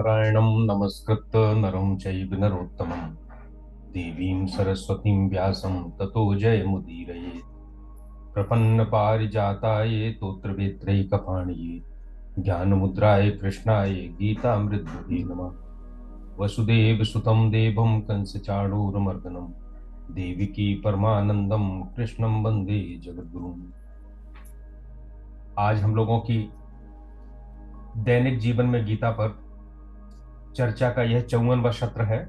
नारायणं नमस्कृत्य नरं चैव नरोत्तमं देवीं सरस्वतीं व्यासं ततो जयमुदीरये। प्रपन्नपारिजाताये तोत्रवेत्रैकपाणिये ज्ञानमुद्राय कृष्णाय गीतामृतदुहे नमः। वसुदेवसुतं देवं कंसचाणूरमर्दनं देवकी परमानंदं कृष्णं वंदे जगद्गुरुं। आज हम लोगों की दैनिक जीवन में गीता पर चर्चा का यह 54वां सत्र है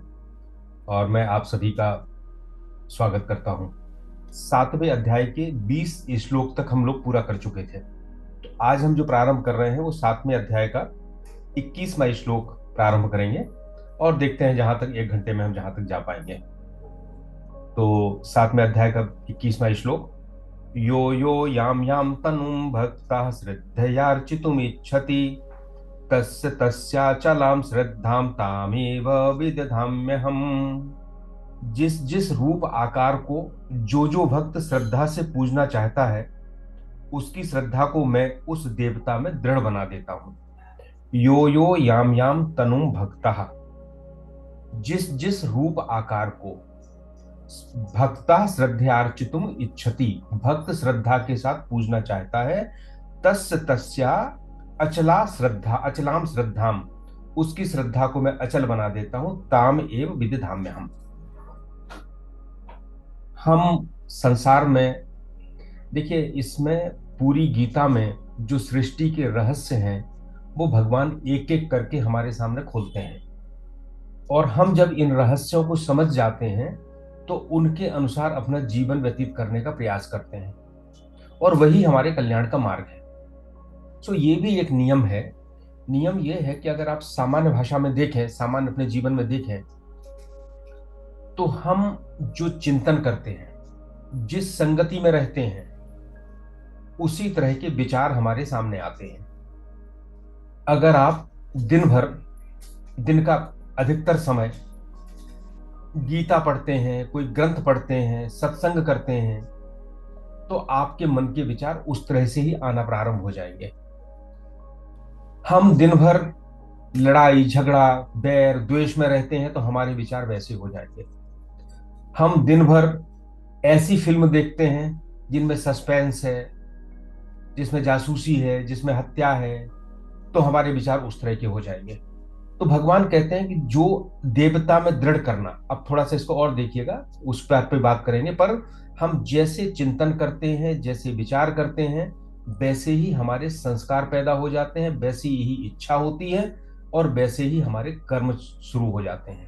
और मैं आप सभी का स्वागत करता हूं। 7वें अध्याय के 20 श्लोक तक हम लोग पूरा कर चुके थे। तो आज हम जो प्रारंभ कर रहे हैं वो 7वें अध्याय का 21वां श्लोक प्रारंभ करेंगे और देखते हैं जहां तक 1 घंटे में हम जहां तक जा पाएंगे। तो 7वें अध्याय का 21वां श्लोक, यो यो याम याम तनुम भक्ता श्रद्धयार्चितुमिच्छति तस्य तस्याचलां श्रद्धां तामेव विदधाम्यहम्। जिस जिस रूप आकार को जो जो भक्त श्रद्धा से पूजना चाहता है उसकी श्रद्धा को मैं उस देवता में दृढ़ बना देता हूं। यो यो याम याम तनुम भक्तः, जिस जिस रूप आकार को भक्ता श्रद्धयार्चितुम इच्छति, भक्त श्रद्धा के साथ पूजना चाहता है, तस्य तस्या अचला श्रद्धा अचलाम श्रद्धाम, उसकी श्रद्धा को मैं अचल बना देता हूं। ताम एव विदधाम्यहम्। हम संसार में देखिए, इसमें पूरी गीता में जो सृष्टि के रहस्य हैं वो भगवान एक एक करके हमारे सामने खोलते हैं और हम जब इन रहस्यों को समझ जाते हैं तो उनके अनुसार अपना जीवन व्यतीत करने का प्रयास करते हैं और वही हमारे कल्याण का मार्ग है। सो ये भी एक नियम है। नियम ये है कि अगर आप सामान्य भाषा में देखें, सामान्य अपने जीवन में देखें, तो हम जो चिंतन करते हैं, जिस संगति में रहते हैं, उसी तरह के विचार हमारे सामने आते हैं। अगर आप दिन का अधिकतर समय गीता पढ़ते हैं, कोई ग्रंथ पढ़ते हैं, सत्संग करते हैं, तो आपके मन के विचार उस तरह से ही आना प्रारंभ हो जाएंगे। हम दिन भर लड़ाई झगड़ा बैर द्वेष में रहते हैं तो हमारे विचार वैसे हो जाएंगे। हम दिन भर ऐसी फिल्म देखते हैं जिनमें सस्पेंस है, जिसमें जासूसी है, जिसमें हत्या है, तो हमारे विचार उस तरह के हो जाएंगे। तो भगवान कहते हैं कि जो देवता में दृढ़ करना, अब थोड़ा सा इसको और देखिएगा, उस पर बात करेंगे, पर हम जैसे चिंतन करते हैं, जैसे विचार करते हैं, वैसे ही हमारे संस्कार पैदा हो जाते हैं, वैसी ही इच्छा होती है और वैसे ही हमारे कर्म शुरू हो जाते हैं।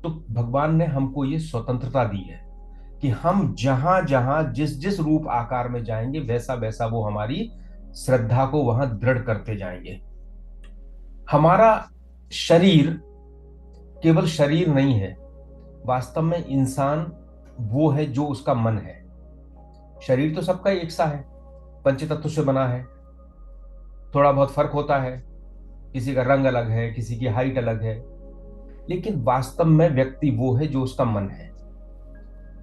तो भगवान ने हमको ये स्वतंत्रता दी है कि हम जहां जहां जिस जिस रूप आकार में जाएंगे वैसा वैसा वो हमारी श्रद्धा को वहां दृढ़ करते जाएंगे। हमारा शरीर केवल शरीर नहीं है, वास्तव में इंसान वो है जो उसका मन है। शरीर तो सबका एक सा है, पंच तत्व से बना है, थोड़ा बहुत फर्क होता है, किसी का रंग अलग है, किसी की हाइट अलग है, लेकिन वास्तव में व्यक्ति वो है जो उसका मन है।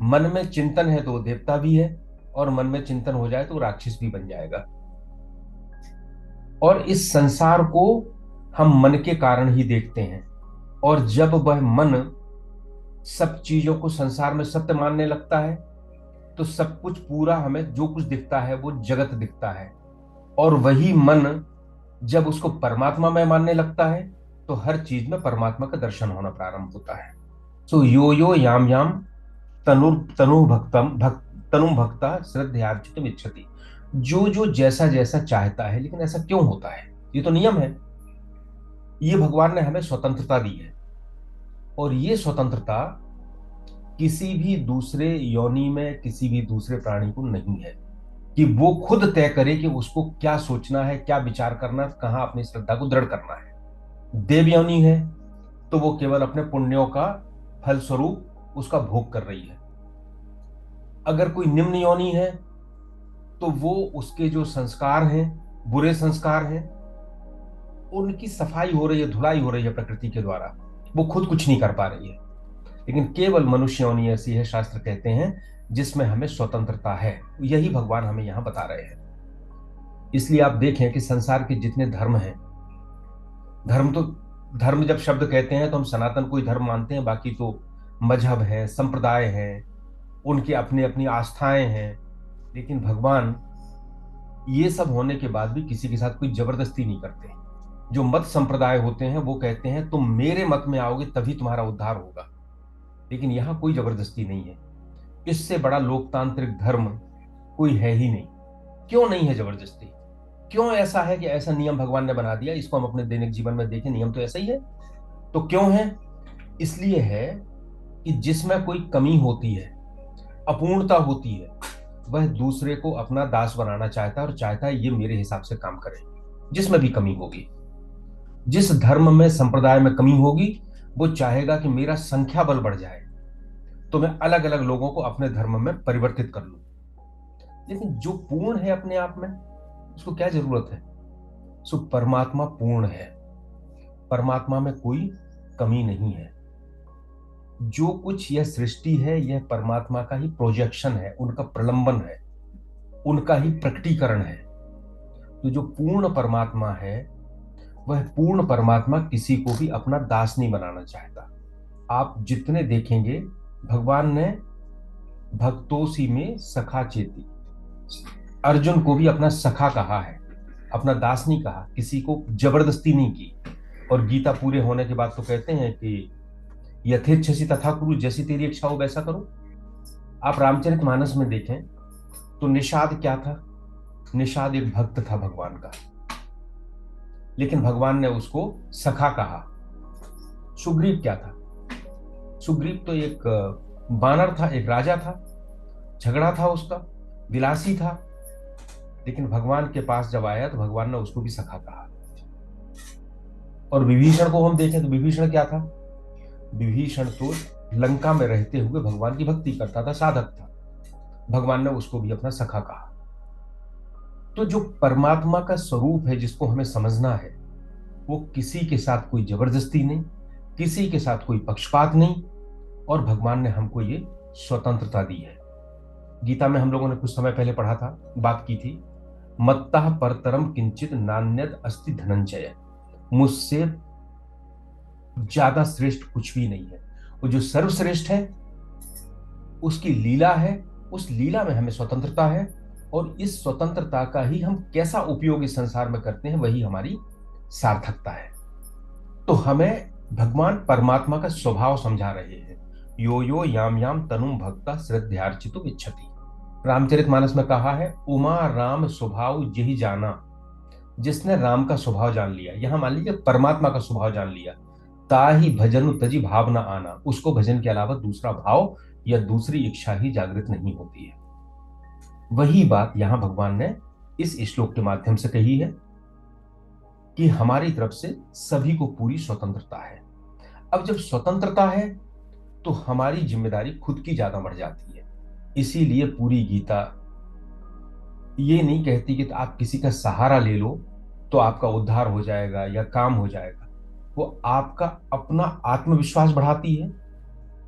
मन में चिंतन है तो वो देवता भी है और मन में चिंतन हो जाए तो वो राक्षस भी बन जाएगा। और इस संसार को हम मन के कारण ही देखते हैं और जब वह मन सब चीजों को संसार में सत्य मानने लगता है तो सब कुछ पूरा हमें जो कुछ दिखता है वो जगत दिखता है। और वही मन जब उसको परमात्मा में मानने लगता है तो हर चीज में परमात्मा का दर्शन होना प्रारंभ होता है। सो यो यो याम याम तनु भक्ता श्रद्धयार्चितुम इच्छति, जो जो जैसा जैसा चाहता है। लेकिन ऐसा क्यों होता है? ये तो नियम है। ये भगवान ने हमें स्वतंत्रता दी है और ये स्वतंत्रता किसी भी दूसरे योनि में, किसी भी दूसरे प्राणी को नहीं है कि वो खुद तय करे कि उसको क्या सोचना है, क्या विचार करना, कहां अपनी श्रद्धा को दृढ़ करना है। देव योनि है तो वो केवल अपने पुण्यों का फल स्वरूप उसका भोग कर रही है। अगर कोई निम्न योनि है तो वो उसके जो संस्कार हैं, बुरे संस्कार हैं, उनकी सफाई हो रही है, धुलाई हो रही है प्रकृति के द्वारा, वो खुद कुछ नहीं कर पा रही है। लेकिन केवल मनुष्य योनि ऐसी है, शास्त्र कहते हैं, जिसमें हमें स्वतंत्रता है। यही भगवान हमें यहां बता रहे हैं। इसलिए आप देखें कि संसार के जितने धर्म हैं, धर्म तो धर्म जब शब्द कहते हैं तो हम सनातन कोई धर्म मानते हैं, बाकी तो मजहब है, संप्रदाय हैं, उनकी अपनी अपनी आस्थाएं हैं। लेकिन भगवान ये सब होने के बाद भी किसी के साथ कोई जबरदस्ती नहीं करते। जो मत संप्रदाय होते हैं वो कहते हैं तुम मेरे मत में आओगे तभी तुम्हारा उद्धार होगा, लेकिन यहाँ कोई जबरदस्ती नहीं है। इससे बड़ा लोकतांत्रिक धर्म कोई है ही नहीं। क्यों नहीं है जबरदस्ती? क्यों ऐसा है कि ऐसा नियम भगवान ने बना दिया? इसको हम अपने दैनिक जीवन में देखें, नियम तो ऐसा ही है। तो क्यों है? इसलिए है कि जिसमें कोई कमी होती है, अपूर्णता होती है, वह दूसरे को अपना दास बनाना चाहता है और चाहता है ये मेरे हिसाब से काम करे। जिसमें भी कमी होगी, जिस धर्म में संप्रदाय में कमी होगी, वो चाहेगा कि मेरा संख्या बल बढ़ जाए तो मैं अलग अलग लोगों को अपने धर्म में परिवर्तित कर लूं। लेकिन जो पूर्ण है अपने आप में, उसको क्या जरूरत है? सो परमात्मा पूर्ण है, परमात्मा में कोई कमी नहीं है। जो कुछ यह सृष्टि है यह परमात्मा का ही प्रोजेक्शन है, उनका प्रलंबन है, उनका ही प्रकटीकरण है। तो जो पूर्ण परमात्मा है, वह पूर्ण परमात्मा किसी को भी अपना दास नहीं बनाना चाहता। आप जितने देखेंगे, भगवान ने भक्तोसी में सखा चेती, अर्जुन को भी अपना सखा कहा है, अपना दास नहीं कहा, किसी को जबरदस्ती नहीं की। और गीता पूरे होने के बाद तो कहते हैं कि यथेच्छसी तथा कुरु, जैसी तेरी इच्छा हो वैसा करो। आप रामचरितमानस में देखें तो निषाद क्या था? निषाद एक भक्त था भगवान का, लेकिन भगवान ने उसको सखा कहा। सुग्रीव क्या था? सुग्रीव तो एक बानर था, एक राजा था, झगड़ा था उसका, विलासी था, लेकिन भगवान के पास जब आया तो भगवान ने उसको भी सखा कहा। और विभीषण को हम देखें तो विभीषण क्या था? विभीषण तो लंका में रहते हुए भगवान की भक्ति करता था, साधक था, भगवान ने उसको भी अपना सखा कहा। तो जो परमात्मा का स्वरूप है जिसको हमें समझना है, वो किसी के साथ कोई जबरदस्ती नहीं, किसी के साथ कोई पक्षपात नहीं, और भगवान ने हमको ये स्वतंत्रता दी है। गीता में हम लोगों ने कुछ समय पहले पढ़ा था, बात की थी, मत्तः परतरम किंचित नान्यद अस्ति धनंजय, मुझसे ज्यादा श्रेष्ठ कुछ भी नहीं है। वो जो सर्वश्रेष्ठ है उसकी लीला है, उस लीला में हमें स्वतंत्रता है, और इस स्वतंत्रता का ही हम कैसा उपयोग इस संसार में करते हैं वही हमारी सार्थकता है। तो हमें भगवान परमात्मा का स्वभाव समझा रहे हैं। यो यो याम याम तनुम भक्ता श्रद्धार्चितो इच्छति। रामचरितमानस में कहा है, उमा राम स्वभाव यही जाना। जिसने राम का स्वभाव जान लिया, यहां मान लीजिए परमात्मा का स्वभाव जान लिया, ताही भजन तजी भाव न आना, उसको भजन के अलावा दूसरा भाव या दूसरी इच्छा ही जागृत नहीं होती है। वही बात यहां भगवान ने इस श्लोक के माध्यम से कही है कि हमारी तरफ से सभी को पूरी स्वतंत्रता है। अब जब स्वतंत्रता है तो हमारी जिम्मेदारी खुद की ज्यादा बढ़ जाती है। इसीलिए पूरी गीता ये नहीं कहती कि आप किसी का सहारा ले लो तो आपका उद्धार हो जाएगा या काम हो जाएगा। वो आपका अपना आत्मविश्वास बढ़ाती है,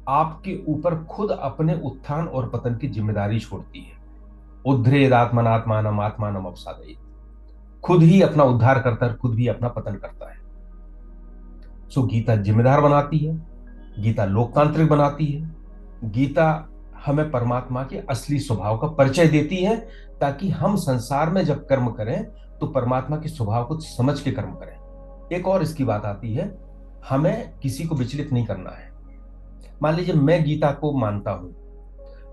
आपके ऊपर खुद अपने उत्थान और पतन की जिम्मेदारी छोड़ती है। उद्धरेद आत्मनात्मानम आत्मानम अवसादयेत्, खुद ही अपना उद्धार करता है, खुद भी अपना पतन करता है। सो गीता जिम्मेदार बनाती है, गीता लोकतांत्रिक बनाती है, गीता हमें परमात्मा के असली स्वभाव का परिचय देती है, ताकि हम संसार में जब कर्म करें तो परमात्मा के स्वभाव को समझ के कर्म करें। एक और इसकी बात आती है, हमें किसी को विचलित नहीं करना है। मान लीजिए मैं गीता को मानता हूं,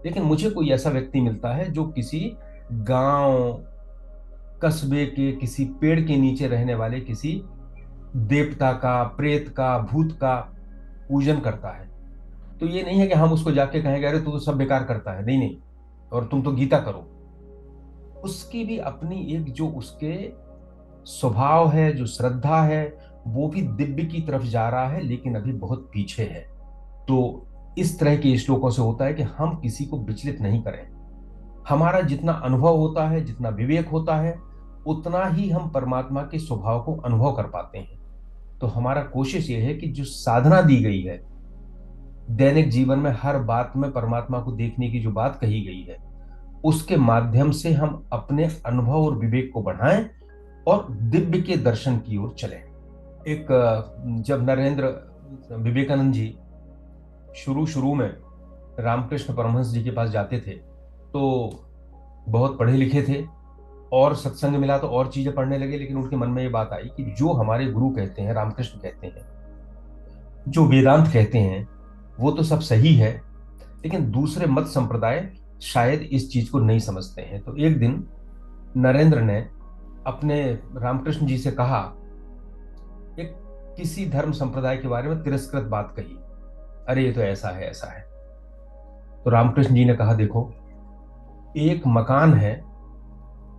लेकिन मुझे कोई ऐसा व्यक्ति मिलता है जो किसी गांव कस्बे के किसी पेड़ के नीचे रहने वाले किसी देवता का, प्रेत का, भूत का पूजन करता है। तो ये नहीं है कि हम उसको जाके कहेंगे अरे तू तो सब बेकार करता है, नहीं नहीं, और तुम तो गीता करो। उसकी भी अपनी एक जो उसके स्वभाव है, जो श्रद्धा है, वो भी दिव्य की तरफ जा रहा है, लेकिन अभी बहुत पीछे है। तो इस तरह के श्लोकों से होता है कि हम किसी को विचलित नहीं करें। हमारा जितना अनुभव होता है, जितना विवेक होता है, उतना ही हम परमात्मा के स्वभाव को अनुभव कर पाते हैं। तो हमारा कोशिश ये है कि जो साधना दी गई है, दैनिक जीवन में हर बात में परमात्मा को देखने की जो बात कही गई है, उसके माध्यम से हम अपने अनुभव और विवेक को बढ़ाएं और दिव्य के दर्शन की ओर चलें। जब नरेंद्र विवेकानंद जी शुरू शुरू में रामकृष्ण परमहंस जी के पास जाते थे, तो बहुत पढ़े लिखे थे और सत्संग मिला तो और चीजें पढ़ने लगे, लेकिन उनके मन में ये बात आई कि जो हमारे गुरु कहते हैं, रामकृष्ण कहते हैं, जो वेदांत कहते हैं, वो तो सब सही है, लेकिन दूसरे मत संप्रदाय शायद इस चीज को नहीं समझते हैं। तो एक दिन नरेंद्र ने अपने रामकृष्ण जी से कहा, एक किसी धर्म संप्रदाय के बारे में तिरस्कृत बात कही, अरे ये तो ऐसा है ऐसा है। तो रामकृष्ण जी ने कहा, देखो, एक मकान है,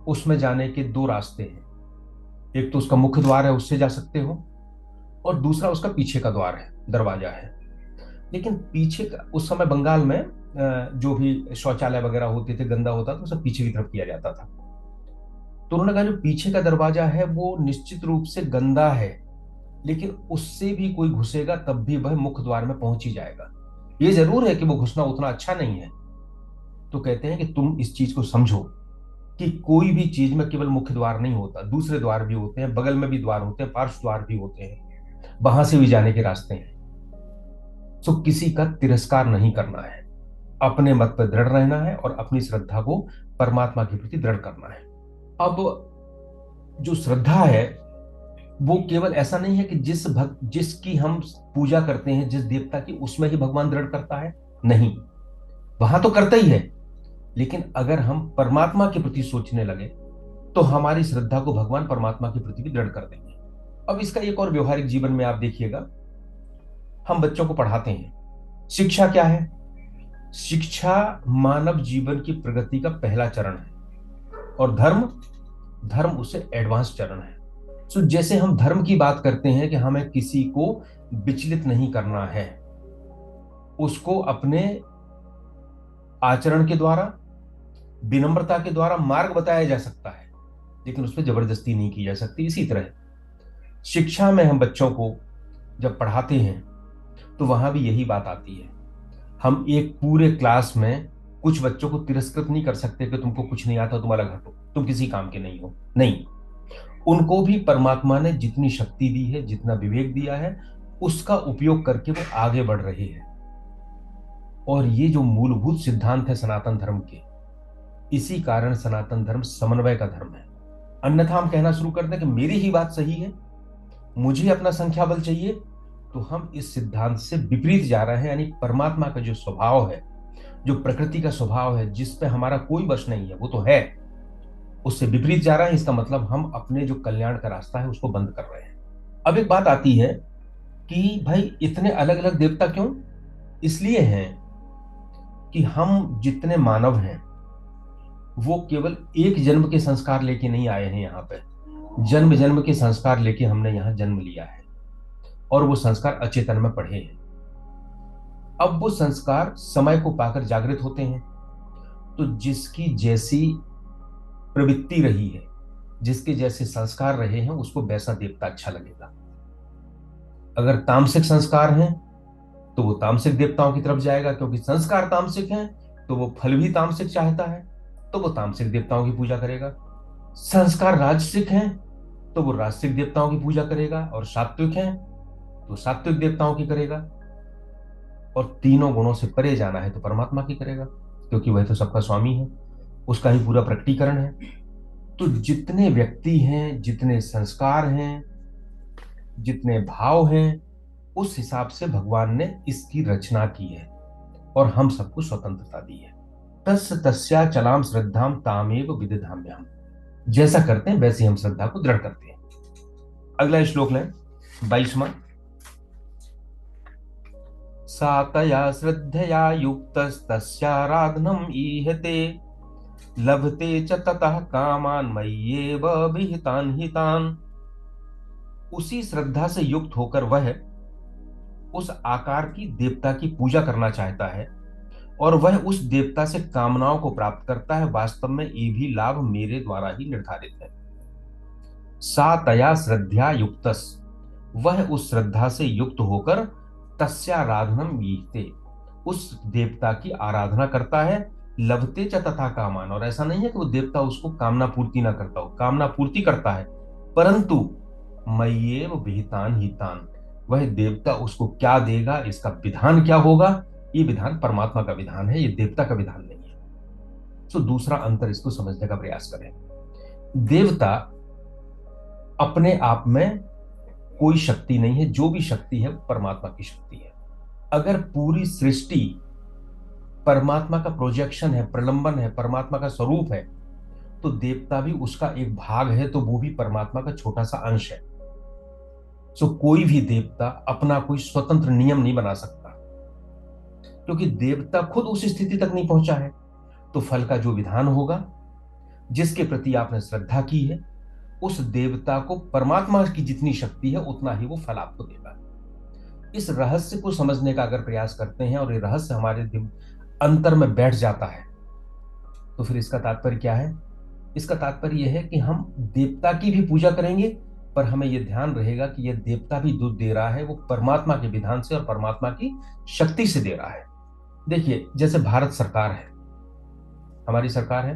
उसमें जाने के दो रास्ते हैं, एक तो उसका मुख्य द्वार है, उससे जा सकते हो, और दूसरा उसका पीछे का द्वार है, दरवाजा है। लेकिन पीछे का, उस समय बंगाल में जो भी शौचालय वगैरह होते थे, गंदा होता तो सब पीछे की तरफ किया जाता था। तो उन्होंने कहा जो पीछे का दरवाजा है वो निश्चित रूप से गंदा है, लेकिन उससे भी कोई घुसेगा तब भी वह मुख्य द्वार में पहुंच ही जाएगा। ये जरूर है कि वो घुसना उतना अच्छा नहीं है। तो कहते हैं कि तुम इस चीज को समझो कि कोई भी चीज में केवल मुख्य द्वार नहीं होता, दूसरे द्वार भी होते हैं, बगल में भी द्वार होते हैं, पार्श्व द्वार भी होते हैं, वहां से भी जाने के रास्ते हैं। सो किसी का तिरस्कार नहीं करना है, अपने मत पर दृढ़ रहना है और अपनी श्रद्धा को परमात्मा के प्रति दृढ़ करना है। अब जो श्रद्धा है वो केवल ऐसा नहीं है कि जिसकी हम पूजा करते हैं, जिस देवता की, उसमें ही भगवान दृढ़ करता है, नहीं, वहां तो करता ही है, लेकिन अगर हम परमात्मा के प्रति सोचने लगे तो हमारी श्रद्धा को भगवान परमात्मा के प्रति भी दृढ़ कर देंगे। अब इसका एक और व्यवहारिक जीवन में आप देखिएगा, हम बच्चों को पढ़ाते हैं, शिक्षा क्या है? शिक्षा मानव जीवन की प्रगति का पहला चरण है, और धर्म, धर्म उससे एडवांस चरण है। तो जैसे हम धर्म की बात करते हैं कि हमें किसी को विचलित नहीं करना है, उसको अपने आचरण के द्वारा, विनम्रता के द्वारा मार्ग बताया जा सकता है, लेकिन उस पर जबरदस्ती नहीं की जा सकती। इसी तरह शिक्षा में हम बच्चों को जब पढ़ाते हैं तो वहां भी यही बात आती है। हम एक पूरे क्लास में कुछ बच्चों को तिरस्कृत नहीं कर सकते कि तुमको कुछ नहीं आता, तुम अलग हटो, तुम किसी काम के नहीं हो। नहीं, उनको भी परमात्मा ने जितनी शक्ति दी है, जितना विवेक दिया है, उसका उपयोग करके वो आगे बढ़ रहे हैं। और ये जो मूलभूत सिद्धांत है सनातन धर्म के, इसी कारण सनातन धर्म समन्वय का धर्म है। अन्यथा हम कहना शुरू कर दें कि मेरी ही बात सही है, मुझे अपना संख्या बल चाहिए, तो हम इस सिद्धांत से विपरीत जा रहे हैं। यानी परमात्मा का जो स्वभाव है, जो प्रकृति का स्वभाव है, जिस पे हमारा कोई वश नहीं है, वो तो है, उससे विपरीत जा रहा है। इसका मतलब हम अपने जो कल्याण का रास्ता है उसको बंद कर रहे हैं। अब एक बात आती है कि भाई इतने अलग अलग देवता क्यों? इसलिए हैं कि हम जितने मानव हैं वो केवल एक जन्म के संस्कार लेके नहीं आए हैं यहाँ पे, जन्म जन्म के संस्कार लेके हमने यहाँ जन्म लिया है, और वो संस्कार अचेतन में पढ़े हैं। अब वो संस्कार समय को पाकर जागृत होते हैं, तो जिसकी जैसी प्रवृत्ति रही है, जिसके जैसे संस्कार रहे हैं, उसको वैसा देवता अच्छा लगेगा। अगर तामसिक संस्कार हैं तो वो तामसिक देवताओं की तरफ जाएगा, क्योंकि संस्कार तामसिक हैं तो वो फल भी तामसिक चाहता है, तो वो तामसिक देवताओं की पूजा करेगा। संस्कार राजसिक हैं तो वो राजसिक देवताओं की पूजा करेगा, और सात्विक हैं तो सात्विक देवताओं की करेगा। और तीनों गुणों से परे जाना है तो परमात्मा की करेगा, क्योंकि वह तो सबका स्वामी है, उसका ही पूरा प्रकटीकरण है। तो जितने व्यक्ति हैं, जितने संस्कार हैं, जितने भाव हैं, उस हिसाब से भगवान ने इसकी रचना की है और हम सबको स्वतंत्रता दी है। तस्य तस्या चलाम श्रद्धाम तामेव विदधाम्यहम्। जैसा करते हैं वैसे हम श्रद्धा को दृढ़ करते हैं। अगला श्लोक लें, 22वां। सातया श्रद्धया युक्तस्तस्याराधनम् ईहते लभते च ततः कामान मय्येव विहितान् हितान्। उसी श्रद्धा से युक्त होकर वह उस आकार की देवता की पूजा करना चाहता है, और वह उस देवता से कामनाओं को प्राप्त करता है। वास्तव में ये भी लाभ मेरे द्वारा ही निर्धारित है। सा तया श्रद्धा युक्तस, वह उस श्रद्धा से युक्त होकर तस्याराधनम ईहते, उस देवता की आराधना करता है। लभते च तथा कामान, और ऐसा नहीं है कि वो देवता उसको कामना पूर्ति ना करता हो, कामना पूर्ति करता है, परंतु मय्येव विहितान हितान। वह देवता उसको क्या देगा, इसका विधान क्या होगा, ये विधान परमात्मा का विधान है, ये देवता का विधान नहीं है। सो दूसरा अंतर इसको समझने का प्रयास करें। देवता अपने आप में कोई शक्ति नहीं है, जो भी शक्ति है वो परमात्मा की शक्ति है। अगर पूरी सृष्टि परमात्मा का प्रोजेक्शन है, प्रलंबन है, परमात्मा का स्वरूप है, तो देवता भी उसका एक भाग है, तो वो भी परमात्मा का छोटा सा अंश है। सो कोई भी देवता अपना कोई स्वतंत्र नियम नहीं बना सकता, क्योंकि देवता खुद उस स्थिति तक नहीं पहुंचा है। तो फल का जो विधान होगा, जिसके प्रति आपने श्रद्धा की है, उस देवता को परमात्मा की जितनी शक्ति है उतना ही वो फल आपको देगा। इस रहस्य को समझने का अगर प्रयास करते हैं और ये रहस्य हमारे अंतर में बैठ जाता है, तो फिर इसका तात्पर्य क्या है? इसका तात्पर्य यह है कि हम देवता की भी पूजा करेंगे, पर हमें यह ध्यान रहेगा कि यह देवता भी दूध दे रहा है वो परमात्मा के विधान से और परमात्मा की शक्ति से दे रहा है। देखिए, जैसे भारत सरकार है, हमारी सरकार है,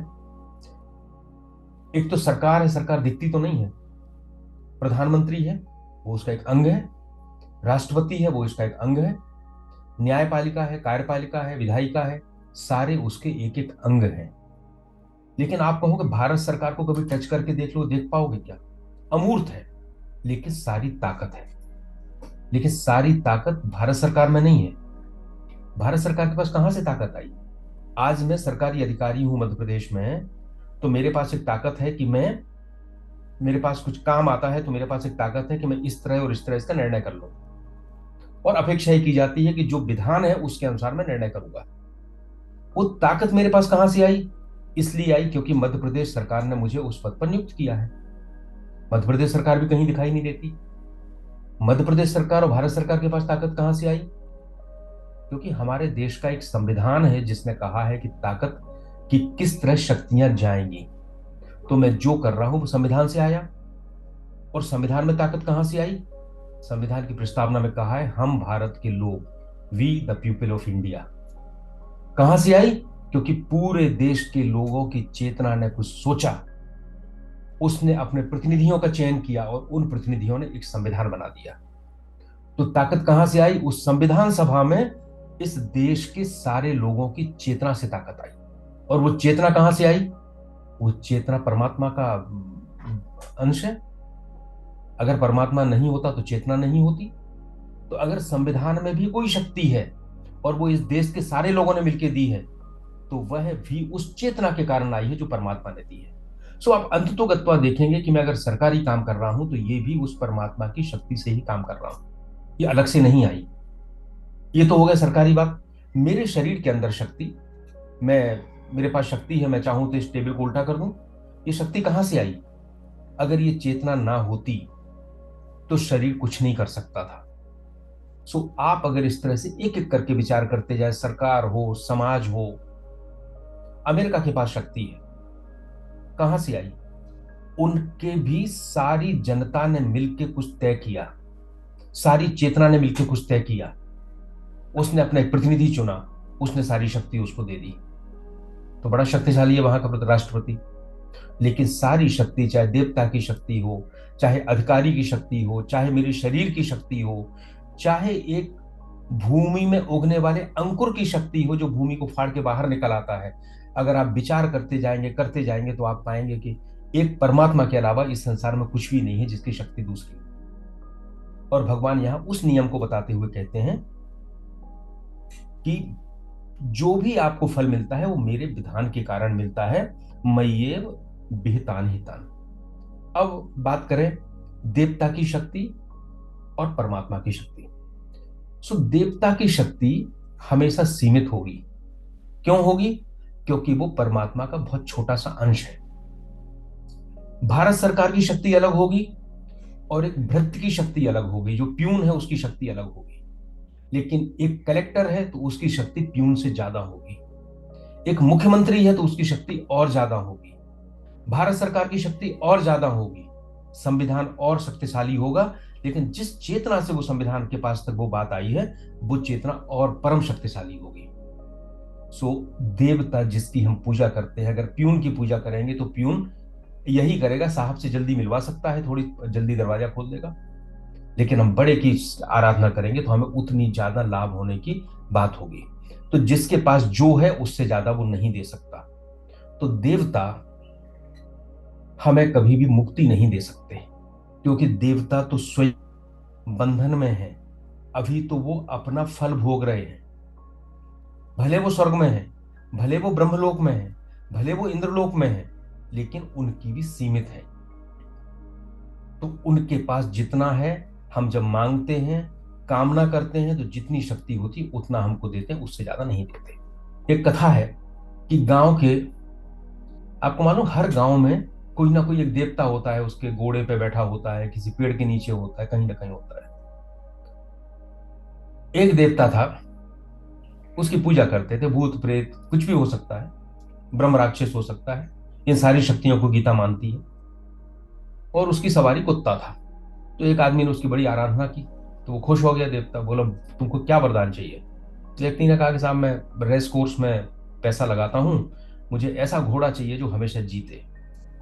एक तो सरकार है, सरकार दिखती तो नहीं है। प्रधानमंत्री है, वो उसका एक अंग है। राष्ट्रपति है, वो इसका एक अंग है। न्यायपालिका है, कार्यपालिका है, विधायिका है, सारे उसके एक एक अंग हैं। लेकिन आप कहोगे भारत सरकार को कभी टच करके देख लो, देख पाओगे क्या? अमूर्त है, लेकिन सारी ताकत है। लेकिन सारी ताकत भारत सरकार में नहीं है। भारत सरकार के पास कहां से ताकत आई? आज मैं सरकारी अधिकारी हूं मध्य प्रदेश में, तो मेरे पास एक ताकत है कि मेरे पास कुछ काम आता है, तो मेरे पास एक ताकत है कि मैं इस तरह और इस तरह इसका निर्णय कर लूं। और अपेक्षा ही की जाती है कि जो विधान है उसके अनुसार मैं निर्णय करूंगा। वो ताकत मेरे पास कहां से आई? इसलिए आई क्योंकि मध्य प्रदेश सरकार ने मुझे उस पद पर नियुक्त किया है। मध्य प्रदेश सरकार भी कहीं दिखाई नहीं देती। मध्य प्रदेश सरकार और भारत सरकार के पास ताकत कहां से आई? क्योंकि हमारे देश का एक संविधान है जिसने कहा है कि ताकत की किस तरह शक्तियां जाएंगी। तो मैं जो कर रहा हूं वो संविधान से आया। और संविधान में ताकत कहां से आई? संविधान की प्रस्तावना में कहा है, हम भारत के लोग, we the people of India. कहां से आई? क्योंकि पूरे देश के लोगों की चेतना ने कुछ सोचा, उसने अपने प्रतिनिधियों का चयन किया और उन प्रतिनिधियों ने एक संविधान बना दिया। तो ताकत कहां से आई? उस संविधान सभा में इस देश के सारे लोगों की चेतना से ताकत आई। और वो चेतना कहां से आई? वो चेतना परमात्मा का अंश है। अगर परमात्मा नहीं होता तो चेतना नहीं होती। तो अगर संविधान में भी कोई शक्ति है और वो इस देश के सारे लोगों ने मिलकर दी है, तो वह भी उस चेतना के कारण आई है जो परमात्मा ने दी है। सो आप अंततोगत्वा देखेंगे कि मैं अगर सरकारी काम कर रहा हूं तो ये भी उस परमात्मा की शक्ति से ही काम कर रहा हूं, ये अलग से नहीं आई। ये तो हो गया सरकारी बात। मेरे शरीर के अंदर शक्ति, मेरे पास शक्ति है, मैं चाहूं तो इस टेबल को उल्टा कर दूं। ये शक्ति कहां से आई? अगर ये चेतना ना होती तो शरीर कुछ नहीं कर सकता था। सो आप अगर इस तरह से एक एक करके विचार करते जाए, सरकार हो, समाज हो, अमेरिका के पास शक्ति है, कहां से आई? उनके भी सारी जनता ने मिलकर कुछ तय किया, सारी चेतना ने मिलकर कुछ तय किया, उसने अपना एक प्रतिनिधि चुना, उसने सारी शक्ति उसको दे दी। तो बड़ा शक्तिशाली है वहां का राष्ट्रपति। लेकिन सारी शक्ति, चाहे देवता की शक्ति हो, चाहे अधिकारी की शक्ति हो, चाहे मेरे शरीर की शक्ति हो, चाहे एक भूमि में उगने वाले अंकुर की शक्ति हो जो भूमि को फाड़ के बाहर निकल आता है, अगर आप विचार करते जाएंगे तो आप पाएंगे कि एक परमात्मा के अलावा इस संसार में कुछ भी नहीं है जिसकी शक्ति दूसरी। और भगवान यहां उस नियम को बताते हुए कहते हैं कि जो भी आपको फल मिलता है वो मेरे विधान के कारण मिलता है, मय्येव विहितान हितान। अब बात करें देवता की शक्ति और परमात्मा की शक्ति। सो देवता की शक्ति हमेशा सीमित होगी। क्यों होगी? क्योंकि वो परमात्मा का बहुत छोटा सा अंश है। भारत सरकार की शक्ति अलग होगी और एक भृत्य की शक्ति अलग होगी, जो प्यून है उसकी शक्ति अलग होगी। लेकिन एक कलेक्टर है तो उसकी शक्ति प्यून से ज्यादा होगी। एक मुख्यमंत्री है तो उसकी शक्ति और ज्यादा होगी। भारत सरकार की शक्ति और ज्यादा होगी, संविधान और शक्तिशाली होगा। लेकिन जिस चेतना से वो संविधान के पास तक वो बात आई है, वो चेतना और परम शक्तिशाली होगी। सो देवता जिसकी हम पूजा करते हैं, अगर प्यून की पूजा करेंगे तो प्यून यही करेगा, साहब से जल्दी मिलवा सकता है, थोड़ी जल्दी दरवाजा खोल देगा। लेकिन हम बड़े की आराधना करेंगे तो हमें उतनी ज्यादा लाभ होने की बात होगी। तो जिसके पास जो है उससे ज्यादा वो नहीं दे सकता। तो देवता हमें कभी भी मुक्ति नहीं दे सकते, क्योंकि देवता तो स्वयं बंधन में है। अभी तो वो अपना फल भोग रहे हैं। भले वो स्वर्ग में है, भले वो ब्रह्मलोक में है, भले वो इंद्रलोक में है, लेकिन उनकी भी सीमित है। तो उनके पास जितना है, हम जब मांगते हैं, कामना करते हैं, तो जितनी शक्ति होती उतना हमको देते हैं, उससे ज्यादा नहीं देते। एक कथा है कि गांव के, आपको मालूम, हर गांव में कोई ना कोई एक देवता होता है, उसके घोड़े पे बैठा होता है, किसी पेड़ के नीचे होता है, कहीं ना कहीं होता है। एक देवता था, उसकी पूजा करते थे। भूत प्रेत कुछ भी हो सकता है, ब्रह्म राक्षस हो सकता है, इन सारी शक्तियों को गीता मानती है। और उसकी सवारी कुत्ता था। तो एक आदमी ने उसकी बड़ी आराधना की, तो वो खुश हो गया। देवता बोला, तुमको क्या वरदान चाहिए? तो व्यक्ति ने कहा कि साहब, मैं रेस कोर्स में पैसा लगाता हूँ, मुझे ऐसा घोड़ा चाहिए जो हमेशा जीते।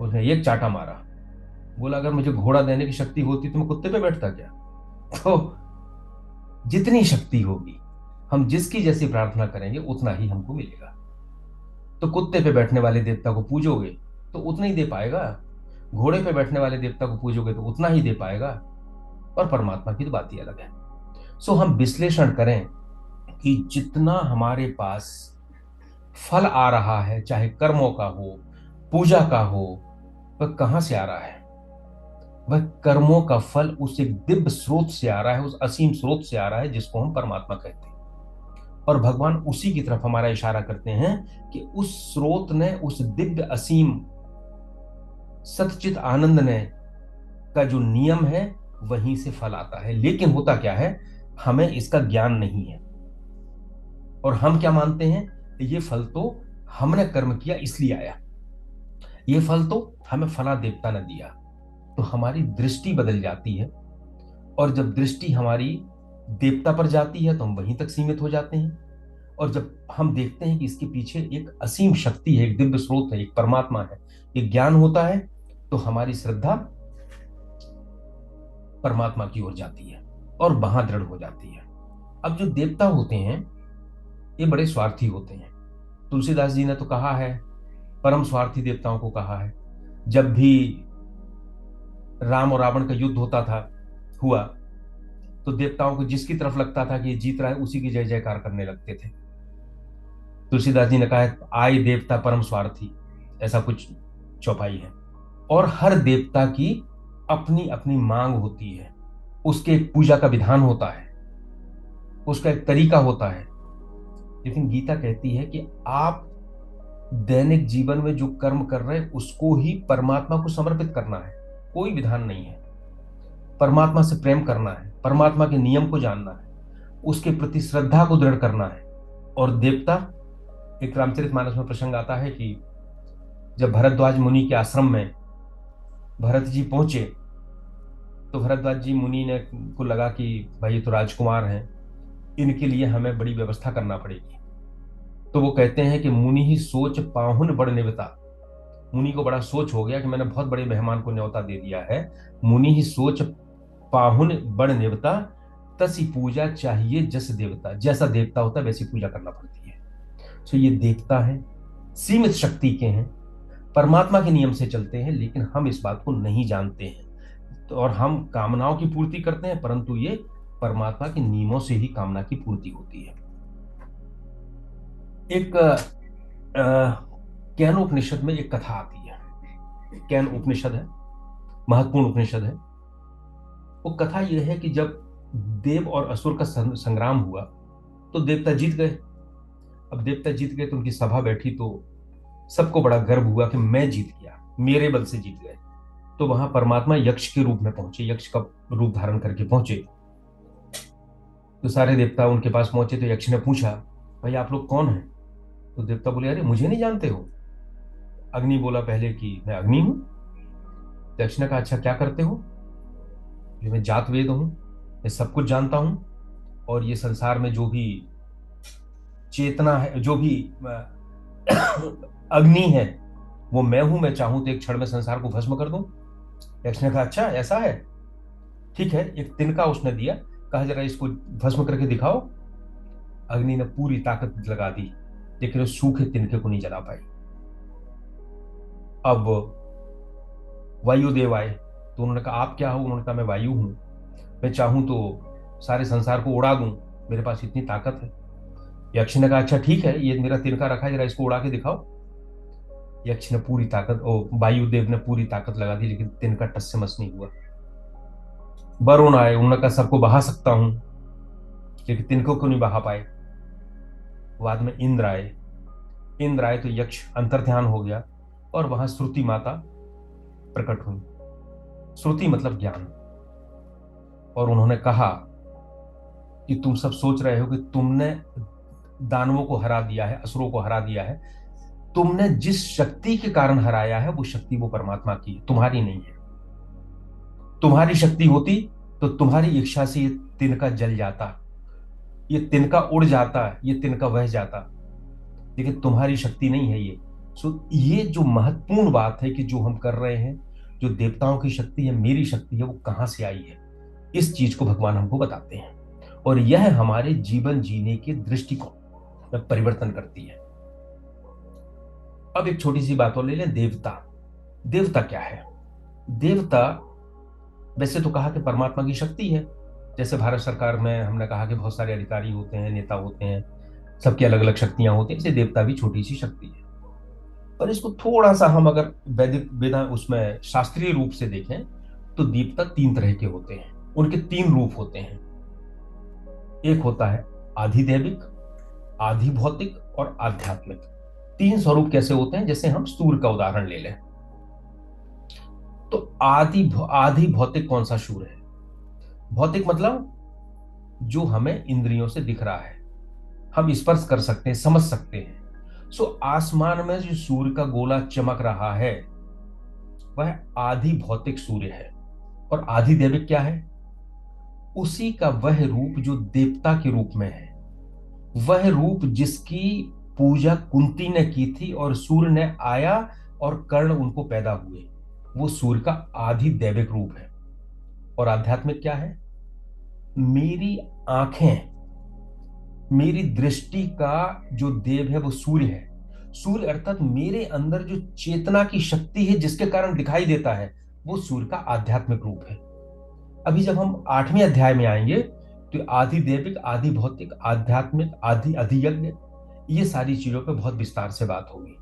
उसने एक चाटा मारा। बोला, अगर मुझे घोड़ा देने की शक्ति होती तो मैं कुत्ते पे बैठता क्या? तो जितनी शक्ति होगी, हम जिसकी जैसी प्रार्थना करेंगे उतना ही हमको मिलेगा। तो कुत्ते पे बैठने वाले देवता को पूजोगे तो उतना ही दे पाएगा, घोड़े पे बैठने वाले देवता को पूजोगे तो उतना ही दे पाएगा। और परमात्मा की तो बात ही अलग है। सो हम विश्लेषण करें कि जितना हमारे पास फल आ रहा है, चाहे कर्मों का हो, पूजा का हो, वह कहां से आ रहा है? वह कर्मों का फल उस एक दिव्य स्रोत से आ रहा है, उस असीम स्रोत से आ रहा है, जिसको हम परमात्मा कहते हैं। और भगवान उसी की तरफ हमारा इशारा करते हैं कि उस स्रोत ने, उस दिव्य असीम सतचित आनंद ने का जो नियम है, वहीं से फल आता है। लेकिन होता क्या है, हमें इसका ज्ञान नहीं है। और हम क्या मानते हैं, ये फल तो हमने कर्म किया इसलिए आया, ये फल तो हमें फला देवता ने दिया। तो हमारी दृष्टि बदल जाती है। और जब दृष्टि हमारी देवता पर जाती है तो हम वहीं तक सीमित हो जाते हैं। और जब हम देखते हैं कि इसके पीछे एक असीम शक्ति है, एक दिव्य स्रोत है, एक परमात्मा है, एक ज्ञान होता है, तो हमारी श्रद्धा परमात्मा की ओर जाती है और वहां दृढ़ हो जाती है। अब जो देवता होते हैं, ये बड़े स्वार्थी होते हैं। तुलसीदास जी ने तो कहा है, परम स्वार्थी देवताओं को कहा है। जब भी राम और रावण का युद्ध होता था, हुआ, तो देवताओं को जिसकी तरफ लगता था कि ये जीत रहा है, उसी की जय जयकार करने लगते थे। तुलसीदास जी ने कहा है, आय देवता परम स्वार्थी, ऐसा कुछ चौपाई है। और हर देवता की अपनी अपनी मांग होती है, उसके एक पूजा का विधान होता है, उसका एक तरीका होता है। लेकिन गीता कहती है कि आप दैनिक जीवन में जो कर्म कर रहे हैं उसको ही परमात्मा को समर्पित करना है। कोई विधान नहीं है। परमात्मा से प्रेम करना है, परमात्मा के नियम को जानना है, उसके प्रति श्रद्धा को दृढ़ करना है। और देवता, एक रामचरितमानस में प्रसंग आता है कि जब भरद्वाज मुनि के आश्रम में भरत जी पहुंचे, तो भरद्वाज जी मुनि ने को लगा कि भाई ये तो राजकुमार हैं, इनके लिए हमें बड़ी व्यवस्था करना पड़ेगी। तो वो कहते हैं कि मुनि ही सोच पाहुन बड़ निवता। मुनि को बड़ा सोच हो गया कि मैंने बहुत बड़े मेहमान को न्योता दे दिया है। मुनि ही सोच पाहुन बड़ निवता, तसी पूजा चाहिए जस देवता। जैसा देवता होता है वैसी पूजा करना पड़ती है। तो ये देवता है, सीमित शक्ति के हैं, परमात्मा के नियम से चलते हैं, लेकिन हम इस बात को नहीं जानते हैं। तो और हम कामनाओं की पूर्ति करते हैं, परंतु ये परमात्मा के नियमों से ही कामना की पूर्ति होती है। एक कैन उपनिषद में एक कथा आती है। कैन उपनिषद है, महत्वपूर्ण उपनिषद है। वो कथा यह है कि जब देव और असुर का संग्राम हुआ, तो देवता जीत गए। अब देवता जीत गए तो उनकी सभा बैठी, तो सबको बड़ा गर्व हुआ कि मैं जीत गया, मेरे बल से जीत गए। तो वहां परमात्मा यक्ष के रूप में पहुंचे, यक्ष का रूप धारण करके पहुंचे। तो सारे देवता उनके पास पहुंचे, तो यक्ष ने पूछा, भाई आप लोग कौन हैं? तो देवता बोले, अरे मुझे नहीं जानते हो? अग्नि बोला पहले कि मैं अग्नि हूं। यक्ष ने कहा, अच्छा क्या करते हो? कि मैं जात वेद हूं, मैं सब कुछ जानता हूं, और ये संसार में जो भी चेतना है, जो भी अग्नि है, वो मैं हूं, मैं चाहूं तो एक क्षण में संसार को भस्म कर दूं। यक्ष ने कहा अच्छा ऐसा है, ठीक है। एक तिनका उसने दिया, कहा जरा इसको भस्म करके दिखाओ। अग्नि ने पूरी ताकत लगा दी, लेकिन उस सूखे तिनके को नहीं जला पाई। अब वायुदेव आए, तो उन्होंने कहा आप क्या हो? उन्होंने कहा मैं वायु हूं, मैं चाहूं तो सारे संसार को उड़ा दूं, मेरे पास इतनी ताकत है। यक्ष ने कहा अच्छा ठीक है, ये मेरा तिनका रखा है, जरा इसको उड़ा के दिखाओ। यक्ष ने पूरी ताकत, ओ वायुदेव ने पूरी ताकत लगा दी, लेकिन तिनका टस से मस नहीं हुआ। वरुण आए, उन्होंने कहा सबको बहा सकता हूं, लेकिन तिनको को नहीं बहा पाए। बाद में इंद्र आए। इंद्र आए तो यक्ष अंतर्ध्यान हो गया, और वहां श्रुति माता प्रकट हुई। श्रुति मतलब ज्ञान। और उन्होंने कहा कि तुम सब सोच रहे हो कि तुमने दानवों को हरा दिया है, असुरों को हरा दिया है। तुमने जिस शक्ति के कारण हराया है वो शक्ति वो परमात्मा की है, तुम्हारी नहीं है। तुम्हारी शक्ति होती तो तुम्हारी इच्छा से ये तिनका जल जाता, ये तिनका उड़ जाता, ये तिनका बह जाता, लेकिन तुम्हारी शक्ति नहीं है ये। सो ये जो महत्वपूर्ण बात है कि जो हम कर रहे हैं, जो देवताओं की शक्ति है, मेरी शक्ति है, वो कहां से आई है, इस चीज को भगवान हमको बताते हैं। और यह हमारे जीवन जीने के दृष्टिकोण में परिवर्तन करती है। अब एक छोटी सी बात और ले लें, देवता। देवता क्या है? देवता वैसे तो कहा कि परमात्मा की शक्ति है। जैसे भारत सरकार में हमने कहा कि बहुत सारे अधिकारी होते हैं, नेता होते हैं, सबकी अलग अलग शक्तियां होती हैं, इसे देवता भी छोटी सी शक्ति है। पर इसको थोड़ा सा हम अगर वैदिक वेदा उसमें शास्त्रीय रूप से देखें तो देवता तीन तरह के होते हैं, उनके तीन रूप होते हैं। एक होता है आधिदैविक, आधि भौतिक और आध्यात्मिक। तीन स्वरूप कैसे होते हैं? जैसे हम सूर्य का उदाहरण ले लें, तो आधि भौतिक कौन सा सूर्य है? भौतिक मतलब जो हमें इंद्रियों से दिख रहा है, हम स्पर्श कर सकते हैं, समझ सकते हैं। सो आसमान में जो सूर्य का गोला चमक रहा है वह आधि भौतिक सूर्य है। और आधि दैविक क्या है? उसी का वह रूप जो देवता के रूप में है, वह रूप जिसकी पूजा कुंती ने की थी और सूर्य ने आया और कर्ण उनको पैदा हुए, वो सूर्य का आधि दैविक रूप है। और आध्यात्मिक क्या है? मेरी आंखें, मेरी दृष्टि का जो देव है वो सूर्य है। सूर्य अर्थात मेरे अंदर जो चेतना की शक्ति है जिसके कारण दिखाई देता है, वो सूर्य का आध्यात्मिक रूप है। अभी जब हम 8वें अध्याय में आएंगे तो आधि दैविक, आधि भौतिक, आध्यात्मिक, आधि अधियज्ञ, ये सारी चीजों पे बहुत विस्तार से बात होगी।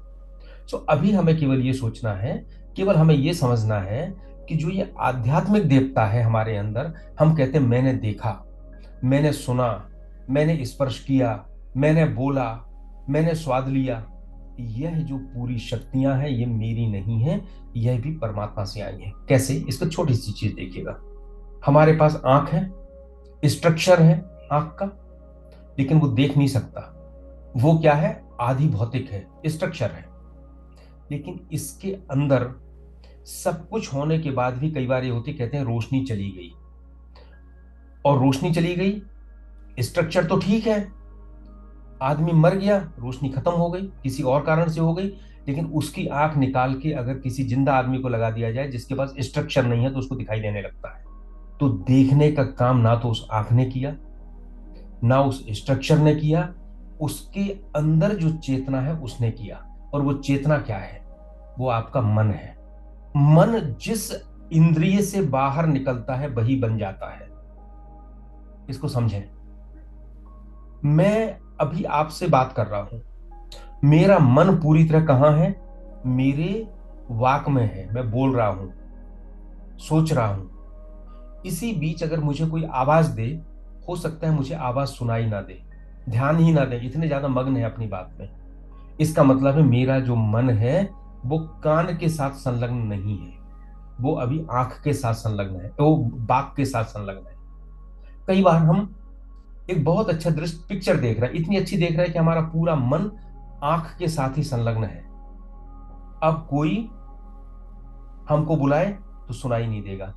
सो अभी हमें केवल ये सोचना है, केवल हमें ये समझना है कि जो ये आध्यात्मिक देवता है हमारे अंदर, हम कहते हैं मैंने देखा, मैंने सुना, मैंने स्पर्श किया, मैंने बोला, मैंने स्वाद लिया, यह जो पूरी शक्तियां हैं ये मेरी नहीं है, यह भी परमात्मा से आई है। कैसे? इसको छोटी सी चीज देखिएगा। हमारे पास आंख है, स्ट्रक्चर है आंख का, लेकिन वो देख नहीं सकता। वो क्या है? आधि भौतिक है, स्ट्रक्चर है। लेकिन इसके अंदर सब कुछ होने के बाद भी कई बार ये होती, कहते हैं रोशनी चली गई। और रोशनी चली गई, स्ट्रक्चर तो ठीक है, आदमी मर गया, रोशनी खत्म हो गई, किसी और कारण से हो गई, लेकिन उसकी आंख निकाल के अगर किसी जिंदा आदमी को लगा दिया जाए जिसके पास स्ट्रक्चर नहीं है तो उसको दिखाई देने लगता है। तो देखने का काम ना तो उस आंख ने किया, ना उस स्ट्रक्चर ने किया, उसके अंदर जो चेतना है उसने किया। और वो चेतना क्या है? वो आपका मन है। मन जिस इंद्रिय से बाहर निकलता है वही बन जाता है। इसको समझें। मैं अभी आपसे बात कर रहा हूं, मेरा मन पूरी तरह कहां है? मेरे वाक में है, मैं बोल रहा हूं, सोच रहा हूं। इसी बीच अगर मुझे कोई आवाज दे, हो सकता है मुझे आवाज सुनाई ना दे, ध्यान ही ना दे, इतने ज्यादा मग्न है अपनी बात में। इसका मतलब है मेरा जो मन है वो कान के साथ संलग्न नहीं है, वो अभी आंख के साथ संलग्न है, वो बाक के साथ संलग्न है। कई बार हम एक बहुत अच्छा दृश्य पिक्चर देख रहे हैं, इतनी अच्छी देख रहे हैं कि हमारा पूरा मन आंख के साथ ही संलग्न है। अब कोई हमको बुलाए तो सुनाई नहीं देगा,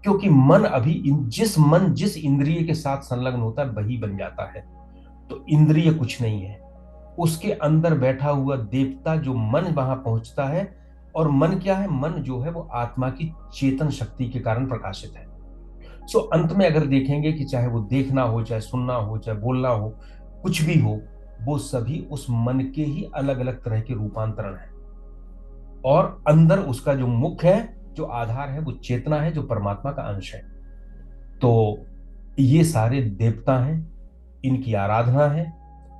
क्योंकि मन अभी जिस इंद्रिय के साथ संलग्न होता है वही बन जाता है। तो इंद्रिय कुछ नहीं है, उसके अंदर बैठा हुआ देवता जो मन वहां पहुंचता है। और मन क्या है? मन जो है वो आत्मा की चेतन शक्ति के कारण प्रकाशित है। सो अंत में अगर देखेंगे कि चाहे वो देखना हो, चाहे सुनना हो, चाहे बोलना हो, कुछ भी हो, वो सभी उस मन के ही अलग अलग तरह के रूपांतरण है। और अंदर उसका जो मुख्य है, जो आधार है, वो चेतना है, जो परमात्मा का अंश है। तो ये सारे देवता हैं, इनकी आराधना है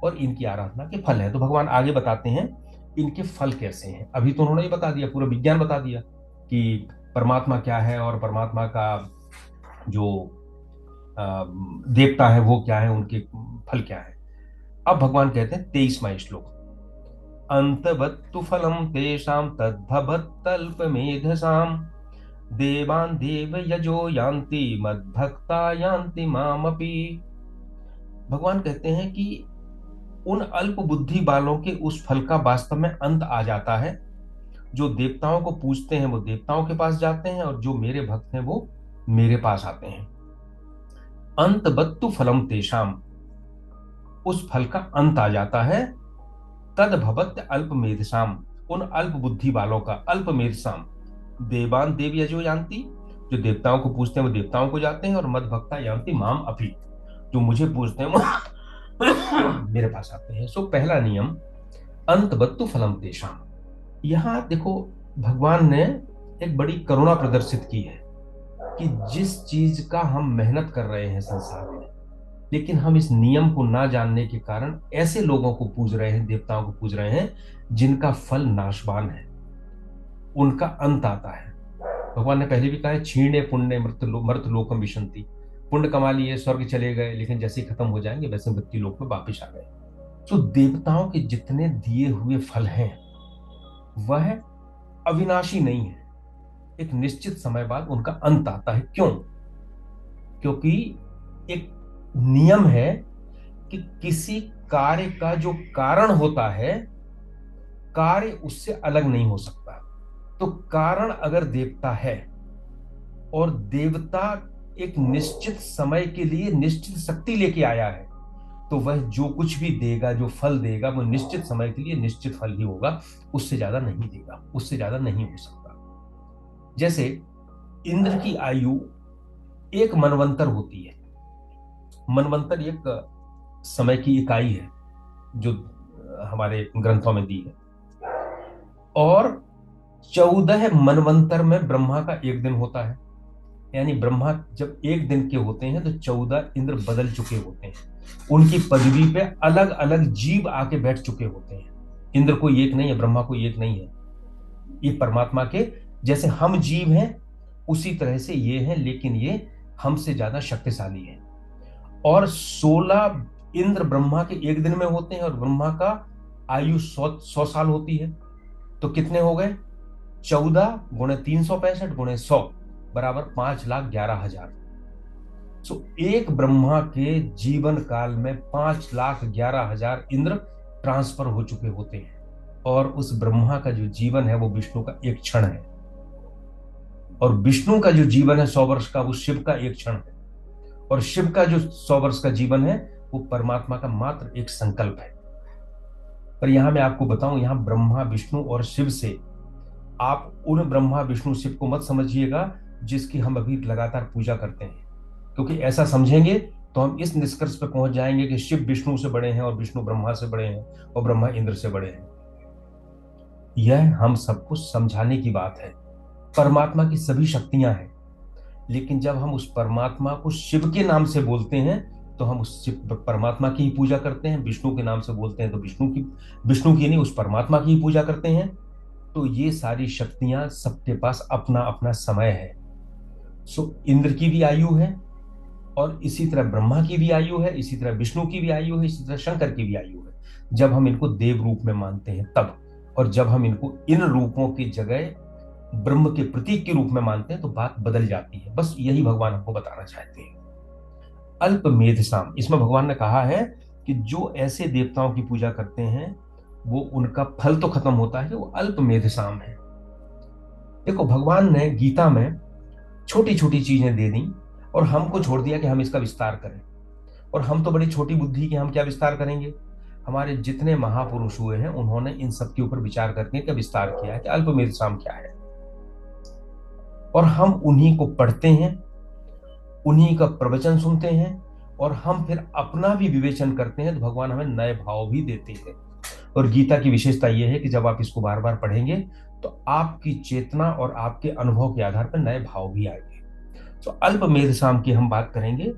और इनकी आराधना के फल है। तो भगवान आगे बताते हैं इनके फल कैसे हैं। अभी तो उन्होंने ही बता दिया, पूरा विज्ञान बता दिया कि परमात्मा क्या है और परमात्मा का जो देवता है वो क्या है, उनके फल क्या है। अब भगवान कहते हैं 23वां श्लोक, अंतवत्तु फलम तेषां तद्भवत्तल्पमेधसाम् देवान् देवयजो यान्ति मद्भक्ता यान्ति मामपि। भगवान कहते हैं कि उन अल्प बुद्धि वालों के उस फल का वास्तव में अंत आ जाता है। जो देवताओं को पूजते हैं वो देवताओं के पास जाते हैं, और जो मेरे भक्त हैं वो मेरे पास आते हैं। अंतवत्तु फलम तेषाम, उस फल का अंत आ जाता है। तद भवत्य अल्प मेधसाम, उन अल्प बुद्धि वालों का, अल्प मेधसाम। देवान देव यजो यान्ति, जो देवताओं को पूजते हैं वो देवताओं को जाते हैं, और मद भक्ता यान्ति माम अपि, जो मुझे पूजते हैं वो मेरे पास आते हैं। सो पहला नियम, अंतवत्तु फलम तेषाम। यहां देखो, भगवान ने एक बड़ी करुणा प्रदर्शित की है कि जिस चीज का हम मेहनत कर रहे हैं संसार में, लेकिन हम इस नियम को ना जानने के कारण ऐसे लोगों को पूज रहे हैं, देवताओं को पूज रहे हैं, जिनका फल नाशवान है, उनका अंत आता है। भगवान ने पहले भी कहा है, क्षीणे पुण्य मृत लोकम विशंति। पुण्य कमा लिए, स्वर्ग चले गए, लेकिन जैसे ही खत्म हो जाएंगे वैसे मृत्यु लोक में वापिस आ गए। तो देवताओं के जितने दिए हुए फल हैं वह अविनाशी नहीं है। एक निश्चित समय बाद उनका अंत आता है। क्यों? क्योंकि एक नियम है कि किसी कार्य का जो कारण होता है, कार्य उससे अलग नहीं हो सकता। तो कारण अगर देवता है और देवता एक निश्चित समय के लिए निश्चित शक्ति लेके आया है, तो वह जो कुछ भी देगा, जो फल देगा, वो निश्चित समय के लिए निश्चित फल ही होगा, उससे ज्यादा नहीं देगा, उससे ज्यादा नहीं हो सकता। जैसे इंद्र की आयु एक मनवंतर होती है। मनवंतर एक समय की इकाई है जो हमारे ग्रंथों में दी है। और 14 मनवंतर में ब्रह्मा का एक दिन होता है। यानी ब्रह्मा जब एक दिन के होते हैं तो 14 इंद्र बदल चुके होते हैं। उनकी पदवी पे अलग अलग जीव आके बैठ चुके होते हैं। इंद्र कोई एक नहीं है, ब्रह्मा कोई एक नहीं है। ये परमात्मा के जैसे हम जीव हैं उसी तरह से ये हैं, लेकिन ये हमसे ज्यादा शक्तिशाली है। और 16 इंद्र ब्रह्मा के एक दिन में होते हैं, और ब्रह्मा का आयु 100 साल होती है। तो कितने हो गए? 14 गुणे 365 गुणे 100 बराबर 5,11,000। सो एक ब्रह्मा के जीवन काल में 5,11,000 इंद्र ट्रांसफर हो चुके होते हैं। और उस ब्रह्मा का जो जीवन है वो विष्णु का एक क्षण है, और विष्णु का जो जीवन है 100 वर्ष का, वो शिव का एक क्षण है। और शिव का जो 100 वर्ष का जीवन है वो परमात्मा का मात्र एक संकल्प है। पर यहां मैं आपको बताऊं, यहां ब्रह्मा विष्णु और शिव से आप उन ब्रह्मा विष्णु शिव को मत समझिएगा जिसकी हम अभी लगातार पूजा करते हैं। क्योंकि ऐसा समझेंगे तो हम इस निष्कर्ष पर पहुंच जाएंगे कि शिव विष्णु से बड़े हैं और विष्णु ब्रह्मा से बड़े हैं और ब्रह्मा इंद्र से बड़े हैं। यह हम सबको समझाने की बात है। परमात्मा की सभी शक्तियां हैं, लेकिन जब हम उस परमात्मा को शिव के नाम से बोलते हैं तो हम उस परमात्मा की ही पूजा करते हैं। विष्णु के नाम से बोलते हैं तो विष्णु की नहीं, उस परमात्मा की ही पूजा करते हैं। तो ये सारी शक्तियां सबके पास अपना अपना समय है। सो इंद्र की भी आयु है, और इसी तरह ब्रह्मा की भी आयु है, इसी तरह विष्णु की भी आयु है, इसी तरह शंकर की भी आयु है, जब हम इनको देव रूप में मानते हैं तब। और जब हम इनको इन रूपों की जगह ब्रह्म के प्रतीक के रूप में मानते हैं तो बात बदल जाती है। बस यही भगवान हमको बताना चाहते हैं। अल्प मेधसाम, इसमें भगवान ने कहा है कि जो ऐसे देवताओं की पूजा करते हैं वो उनका फल तो खत्म होता है, वो अल्प मेधसाम है। देखो, भगवान ने गीता में छोटी छोटी चीजें दे दी और हमको छोड़ दिया कि हम इसका विस्तार करें। और हम तो बड़ी छोटी बुद्धि के, हम क्या विस्तार करेंगे? हमारे जितने महापुरुष हुए हैं उन्होंने इन सब के ऊपर विचार करने का विस्तार किया है कि अल्पमेध साम क्या है, और हम उन्हीं को पढ़ते हैं, उन्हीं का प्रवचन सुनते हैं, और हम फिर अपना भी विवेचन करते हैं तो भगवान हमें नए भाव भी देते हैं। और गीता की विशेषता यह है कि जब आप इसको बार बार पढ़ेंगे तो आपकी चेतना और आपके अनुभव के आधार पर नए भाव भी आएंगे। तो अल्पमेध साम की हम बात करेंगे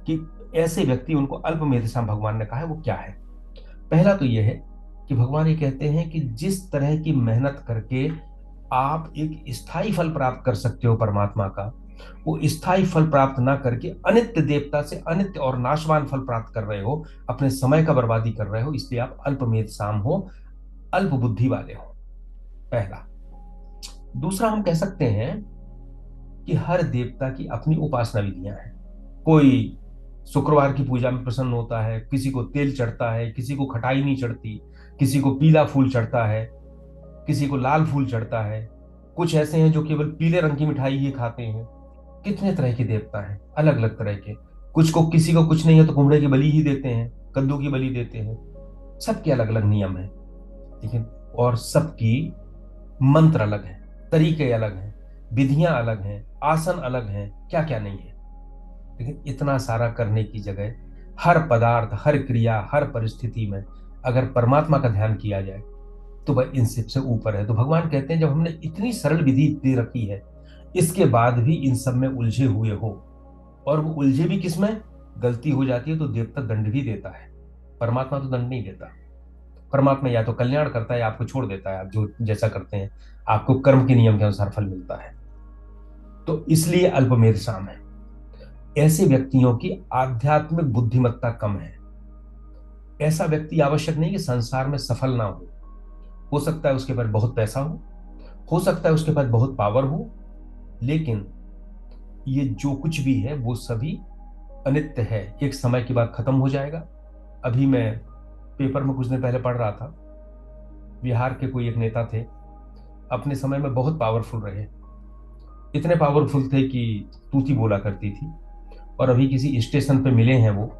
कि ऐसे व्यक्ति, उनको अल्पमेध साम भगवान ने कहा है वो क्या है। पहला तो यह है कि भगवान ये कहते हैं कि जिस तरह की मेहनत करके आप एक स्थायी फल प्राप्त कर सकते हो परमात्मा का, वो स्थायी फल प्राप्त ना करके अनित्य देवता से अनित्य और नाशवान फल प्राप्त कर रहे हो, अपने समय का बर्बादी कर रहे हो, इसलिए आप अल्पमेध साम हो, अल्प बुद्धि वाले हो। पहला। दूसरा, हम कह सकते हैं कि हर देवता की अपनी उपासना विधियां हैं। कोई शुक्रवार की पूजा में प्रसन्न होता है, किसी को तेल चढ़ता है, किसी को खटाई नहीं चढ़ती, किसी को पीला फूल चढ़ता है, किसी को लाल फूल चढ़ता है, कुछ ऐसे हैं जो केवल पीले रंग की मिठाई ही खाते हैं। कितने तरह के देवता हैं, अलग अलग तरह के। कुछ को, किसी को कुछ नहीं है तो कुमड़े की बलि ही देते हैं, कद्दू की बलि देते हैं। सबके अलग अलग नियम है, लेकिन और सबकी मंत्र अलग है, तरीके अलग हैं, विधियां अलग हैं, आसन अलग हैं, क्या क्या नहीं है। लेकिन इतना सारा करने की जगह हर पदार्थ, हर क्रिया, हर परिस्थिति में अगर परमात्मा का ध्यान किया जाए तो वह इन सबसे ऊपर है। तो भगवान कहते हैं जब हमने इतनी सरल विधि दे रखी है, इसके बाद भी इन सब में उलझे हुए हो, और वो उलझे भी किसमें, गलती हो जाती है तो देवता दंड भी देता है। परमात्मा तो दंड नहीं देता। परमात्मा या तो कल्याण करता है या आपको छोड़ देता है, आप जो जैसा करते हैं आपको कर्म के नियम के अनुसार फल मिलता है। तो इसलिए अल्पमेध साम है। ऐसे व्यक्तियों की आध्यात्मिक बुद्धिमत्ता कम है। ऐसा व्यक्ति आवश्यक नहीं कि संसार में सफल ना हो सकता है उसके पास बहुत पैसा हो सकता है उसके पास बहुत पावर हो, लेकिन ये जो कुछ भी है वो सभी अनित्य है, एक समय के बाद खत्म हो जाएगा। अभी मैं पेपर में कुछ दिन पहले पढ़ रहा था, बिहार के कोई एक नेता थे, अपने समय में बहुत पावरफुल रहे, इतने पावरफुल थे कि तूती बोला करती थी, और अभी किसी स्टेशन पे मिले हैं वो,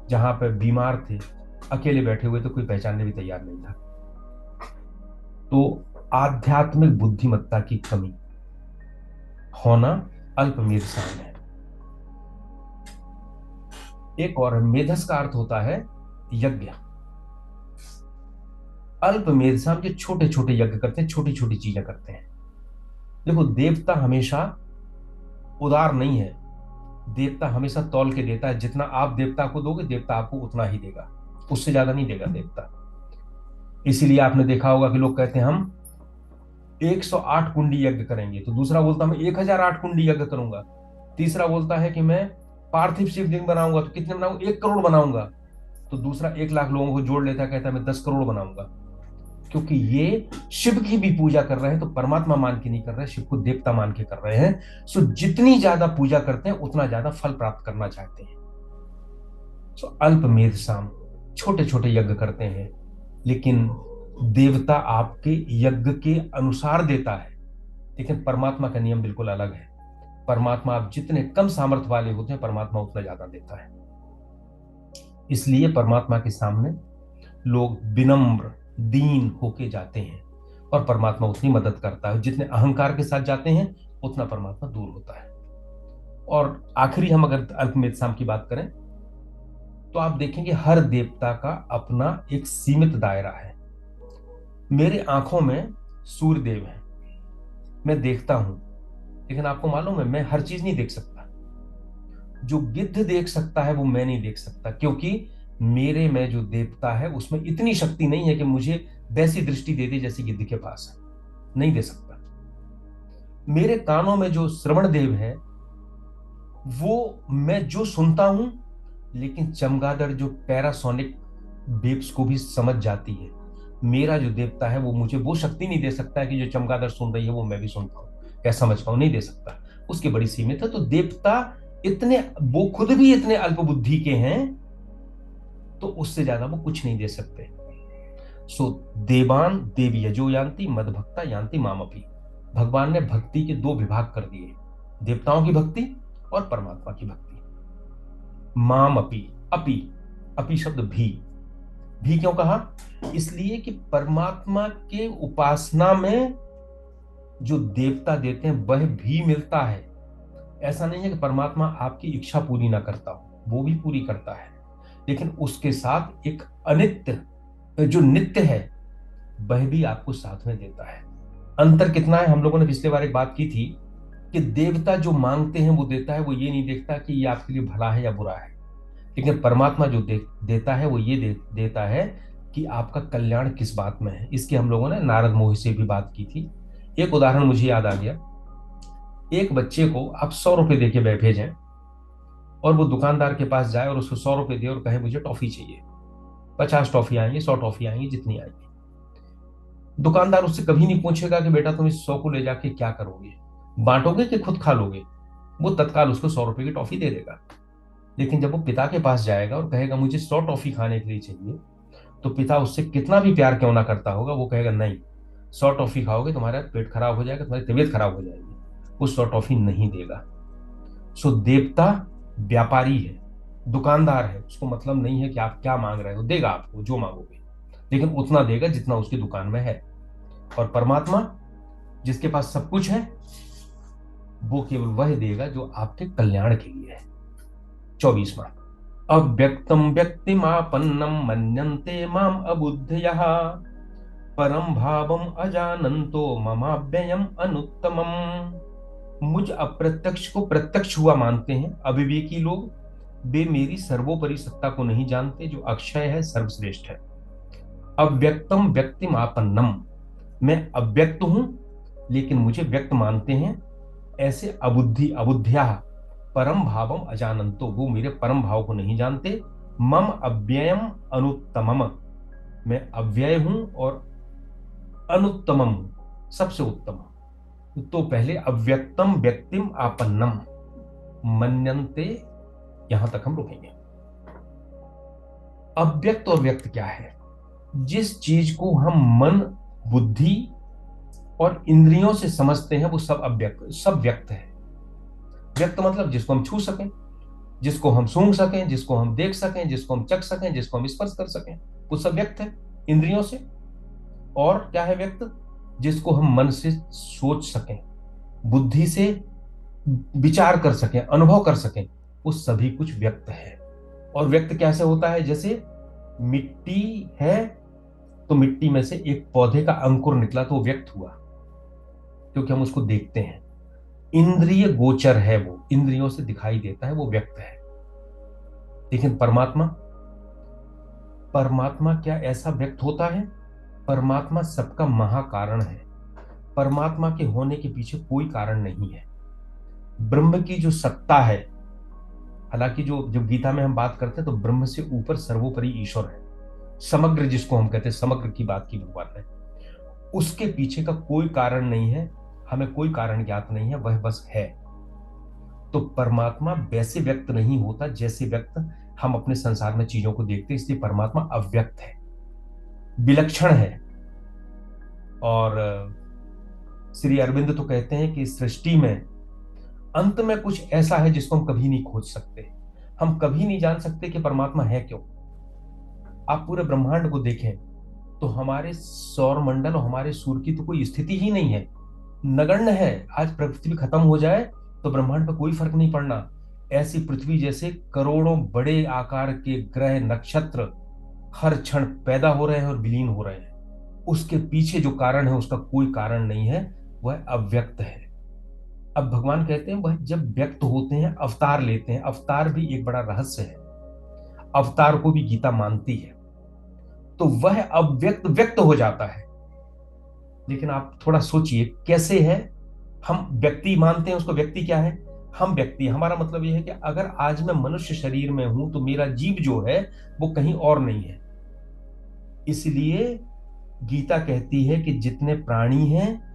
जहां पे बीमार थे, अकेले बैठे हुए तो कोई पहचानने भी तैयार नहीं था। तो आध्यात्मिक बुद्धिमत्ता की कमी होना अल्पमेध साम है। एक और, मेधस का अर्थ होता है यज्ञ। अल्पमेध साम जो छोटे छोटे यज्ञ करते हैं, छोटी छोटी चीजें करते हैं। देखो, देवता हमेशा उदार नहीं है, देवता हमेशा तौल के देता है। जितना आप देवता को दोगे देवता आपको उतना ही देगा, उससे ज्यादा नहीं देगा देवता। इसीलिए आपने देखा होगा कि लोग कहते हैं हम 108 कुंडी यज्ञ करेंगे, तो दूसरा बोलता मैं 1008 कुंडी यज्ञ करूंगा, तीसरा बोलता है कि मैं पार्थिव शिवलिंग बनाऊंगा, तो कितने बनाऊंगा, 1 करोड़ बनाऊंगा, तो दूसरा 1 लाख लोगों को जोड़ लेता, कहता है मैं 10 करोड़ बनाऊंगा। क्योंकि ये शिव की भी पूजा कर रहे हैं तो परमात्मा मान के नहीं कर रहे, शिव को देवता मान के कर रहे हैं। सो जितनी ज्यादा पूजा करते हैं उतना ज्यादा फल प्राप्त करना चाहते हैं। सो अल्पमेध साम, छोटे छोटे यज्ञ करते हैं, लेकिन देवता आपके यज्ञ के अनुसार देता है, लेकिन परमात्मा का नियम बिल्कुल अलग है। परमात्मा, आप जितने कम सामर्थ्य वाले होते हैं परमात्मा उतना ज्यादा देता है। इसलिए परमात्मा के सामने लोग विनम्र दीन होके जाते हैं, और परमात्मा उतनी मदद करता है। जितने अहंकार के साथ जाते हैं उतना परमात्मा दूर होता है। और आखिरी, हम अगर अल्पमेध साम की बात करें तो आप देखेंगे हर देवता का अपना एक सीमित दायरा है। मेरे आंखों में सूर्य देव है, मैं देखता हूं, लेकिन आपको मालूम है मैं हर चीज नहीं देख सकता। जो गिद्ध देख सकता है वो मैं नहीं देख सकता, क्योंकि मेरे में जो देवता है उसमें इतनी शक्ति नहीं है कि मुझे वैसी दृष्टि दे दे जैसी गिद्ध के पास है, नहीं दे सकता। मेरे कानों में जो श्रवण देव है वो मैं जो सुनता हूं, लेकिन चमगादड़ जो पैरासोनिक वेव्स को भी समझ जाती है, मेरा जो देवता है वो मुझे वो शक्ति नहीं दे सकता है कि जो चमगादड़ सुन रही है वो मैं भी सुन पाऊं या समझ पाऊं, नहीं दे सकता, उसकी बड़ी सीमित है। तो देवता इतने, वो खुद भी इतने अल्प बुद्धि के हैं, तो उससे ज्यादा वो कुछ नहीं दे सकते। सो देवान देव यजो यान्ति मद भक्ता यान्ति मामपि। भगवान ने भक्ति के 2 विभाग कर दिए, देवताओं की भक्ति और परमात्मा की भक्ति। माम अपी, अपी, अपी शब्द भी, भी क्यों कहा? इसलिए कि परमात्मा के उपासना में जो देवता देते हैं वह भी मिलता है। ऐसा नहीं है कि परमात्मा आपकी इच्छा पूरी ना करता हो, वो भी पूरी करता है, लेकिन उसके साथ एक अनित्य जो नित्य है वह भी आपको साथ में देता है। अंतर कितना है? हम लोगों ने पिछले बार एक बात की थी कि देवता जो मांगते हैं वो देता है, वो ये नहीं देखता कि ये आपके लिए भला है या बुरा है। लेकिन परमात्मा जो देता है वो ये देता है कि आपका कल्याण किस बात में है। इसकी हम लोगों ने नारद मोहि से भी बात की थी। एक उदाहरण मुझे याद आ गया। एक बच्चे को आप 100 रुपए दे के भेजें और वो दुकानदार के पास जाए और उसको 100 रुपए दे और कहे मुझे टॉफी चाहिए। 50 टॉफी आएंगी, 100 टॉफी आएंगी, जितनी आएंगी। दुकानदार उससे कभी नहीं पूछेगा कि बेटा तुम इस 100 को ले जाके क्या करोगे, बांटोगे कि खुद खा लोगे। वो तत्काल उसको 100 रुपए की टॉफी दे देगा। लेकिन जब वो पिता के पास जाएगा और कहेगा मुझे 100 टॉफी खाने के लिए चाहिए, तो पिता उससे कितना भी प्यार क्यों ना करता होगा, वो कहेगा नहीं, 100 टॉफी खाओगे तुम्हारा पेट खराब हो जाएगा, तुम्हारी तबीयत खराब हो जाएगी। वो 100 टॉफी नहीं देगा। सो देवता व्यापारी है, दुकानदार है, उसको मतलब नहीं है कि आप क्या मांग रहे हो, देगा आपको जो मांगोगे, लेकिन उतना देगा जितना उसकी दुकान में है। और परमात्मा जिसके पास सब कुछ है वो केवल वह देगा जो आपके कल्याण के लिए है। 24वां, अव्यक्तम व्यक्तिमापन्नम मन्यन्ते माम अबुद्धयः परम भावम अजानन्तो ममाव्ययम अनुत्तमम। मुझ अप्रत्यक्ष को प्रत्यक्ष हुआ मानते हैं अविवेकी लोग, वे मेरी सर्वोपरि सत्ता को नहीं जानते जो अक्षय है, सर्वश्रेष्ठ है। अव्यक्तम व्यक्तिमापन्नम, मैं अव्यक्त हूं लेकिन मुझे व्यक्त मानते हैं, ऐसे अबुद्धिया परम भावम अजानंतो, वो मेरे परम भाव को नहीं जानते। मम अव्ययम अनुत्तमम, मैं अव्यय हूं और अनुत्तमम हूं, सबसे उत्तम। तो पहले अव्यक्तम व्यक्तिम आपन्नम मन्यन्ते, यहां तक हम रुकेंगे। अव्यक्त और व्यक्त क्या है? जिस चीज को हम मन, बुद्धि और इंद्रियों से समझते हैं वो सब अव्यक्त, सब व्यक्त है। व्यक्त मतलब जिसको हम छू सकें, जिसको हम सूंघ सकें, जिसको हम देख सकें, जिसको हम चख सकें, जिसको हम स्पर्श कर सकें, वो सब व्यक्त है इंद्रियों से। और क्या है व्यक्त? जिसको हम मन से सोच सकें, बुद्धि से विचार कर सकें, अनुभव कर सकें, वो सभी कुछ व्यक्त है। और व्यक्त कैसे होता है? जैसे मिट्टी है तो मिट्टी में से एक पौधे का अंकुर निकला तो वो व्यक्त हुआ, क्योंकि हम उसको देखते हैं। इंद्रिय गोचर है, वो इंद्रियों से दिखाई देता है, वो व्यक्त है। लेकिन परमात्मा, परमात्मा क्या ऐसा व्यक्त होता है? परमात्मा सबका महाकारण है। परमात्मा के होने के पीछे कोई कारण नहीं है। ब्रह्म की जो सत्ता है, हालांकि जो जब गीता में हम बात करते हैं तो ब्रह्म से ऊपर सर्वोपरि ईश्वर है, समग्र जिसको हम कहते हैं, समग्र की बात की भगवान है। उसके पीछे का कोई कारण नहीं है, हमें कोई कारण ज्ञात नहीं है, वह बस है। तो परमात्मा वैसे व्यक्त नहीं होता जैसे व्यक्त हम अपने संसार में चीजों को देखते हैं, इसलिए परमात्मा अव्यक्त है, विलक्षण है। और श्री अरविंद तो कहते हैं कि सृष्टि में अंत में कुछ ऐसा है जिसको हम कभी नहीं खोज सकते। हम कभी नहीं जान सकते कि परमात्मा है क्यों। आप पूरे ब्रह्मांड को देखें तो हमारे सौर मंडल और हमारे सूर्य की तो कोई स्थिति ही नहीं है, नगण्य है। आज पृथ्वी खत्म हो जाए तो ब्रह्मांड पर कोई फर्क नहीं पड़ना। ऐसी पृथ्वी जैसे करोड़ों बड़े आकार के ग्रह नक्षत्र हर क्षण पैदा हो रहे हैं और विलीन हो रहे हैं। उसके पीछे जो कारण है उसका कोई कारण नहीं है, वह अव्यक्त है। अब भगवान कहते हैं वह जब व्यक्त होते हैं, अवतार लेते हैं। अवतार भी एक बड़ा रहस्य है, अवतार को भी गीता मानती है। तो वह अव्यक्त व्यक्त हो जाता है। लेकिन आप थोड़ा सोचिए कैसे है। हम व्यक्ति मानते हैं उसको, व्यक्ति क्या है? हम व्यक्ति, हमारा मतलब यह है कि अगर आज मैं मनुष्य शरीर में हूं तो मेरा जीव जो है वो कहीं और नहीं है। इसलिए गीता कहती है कि जितने प्राणी हैं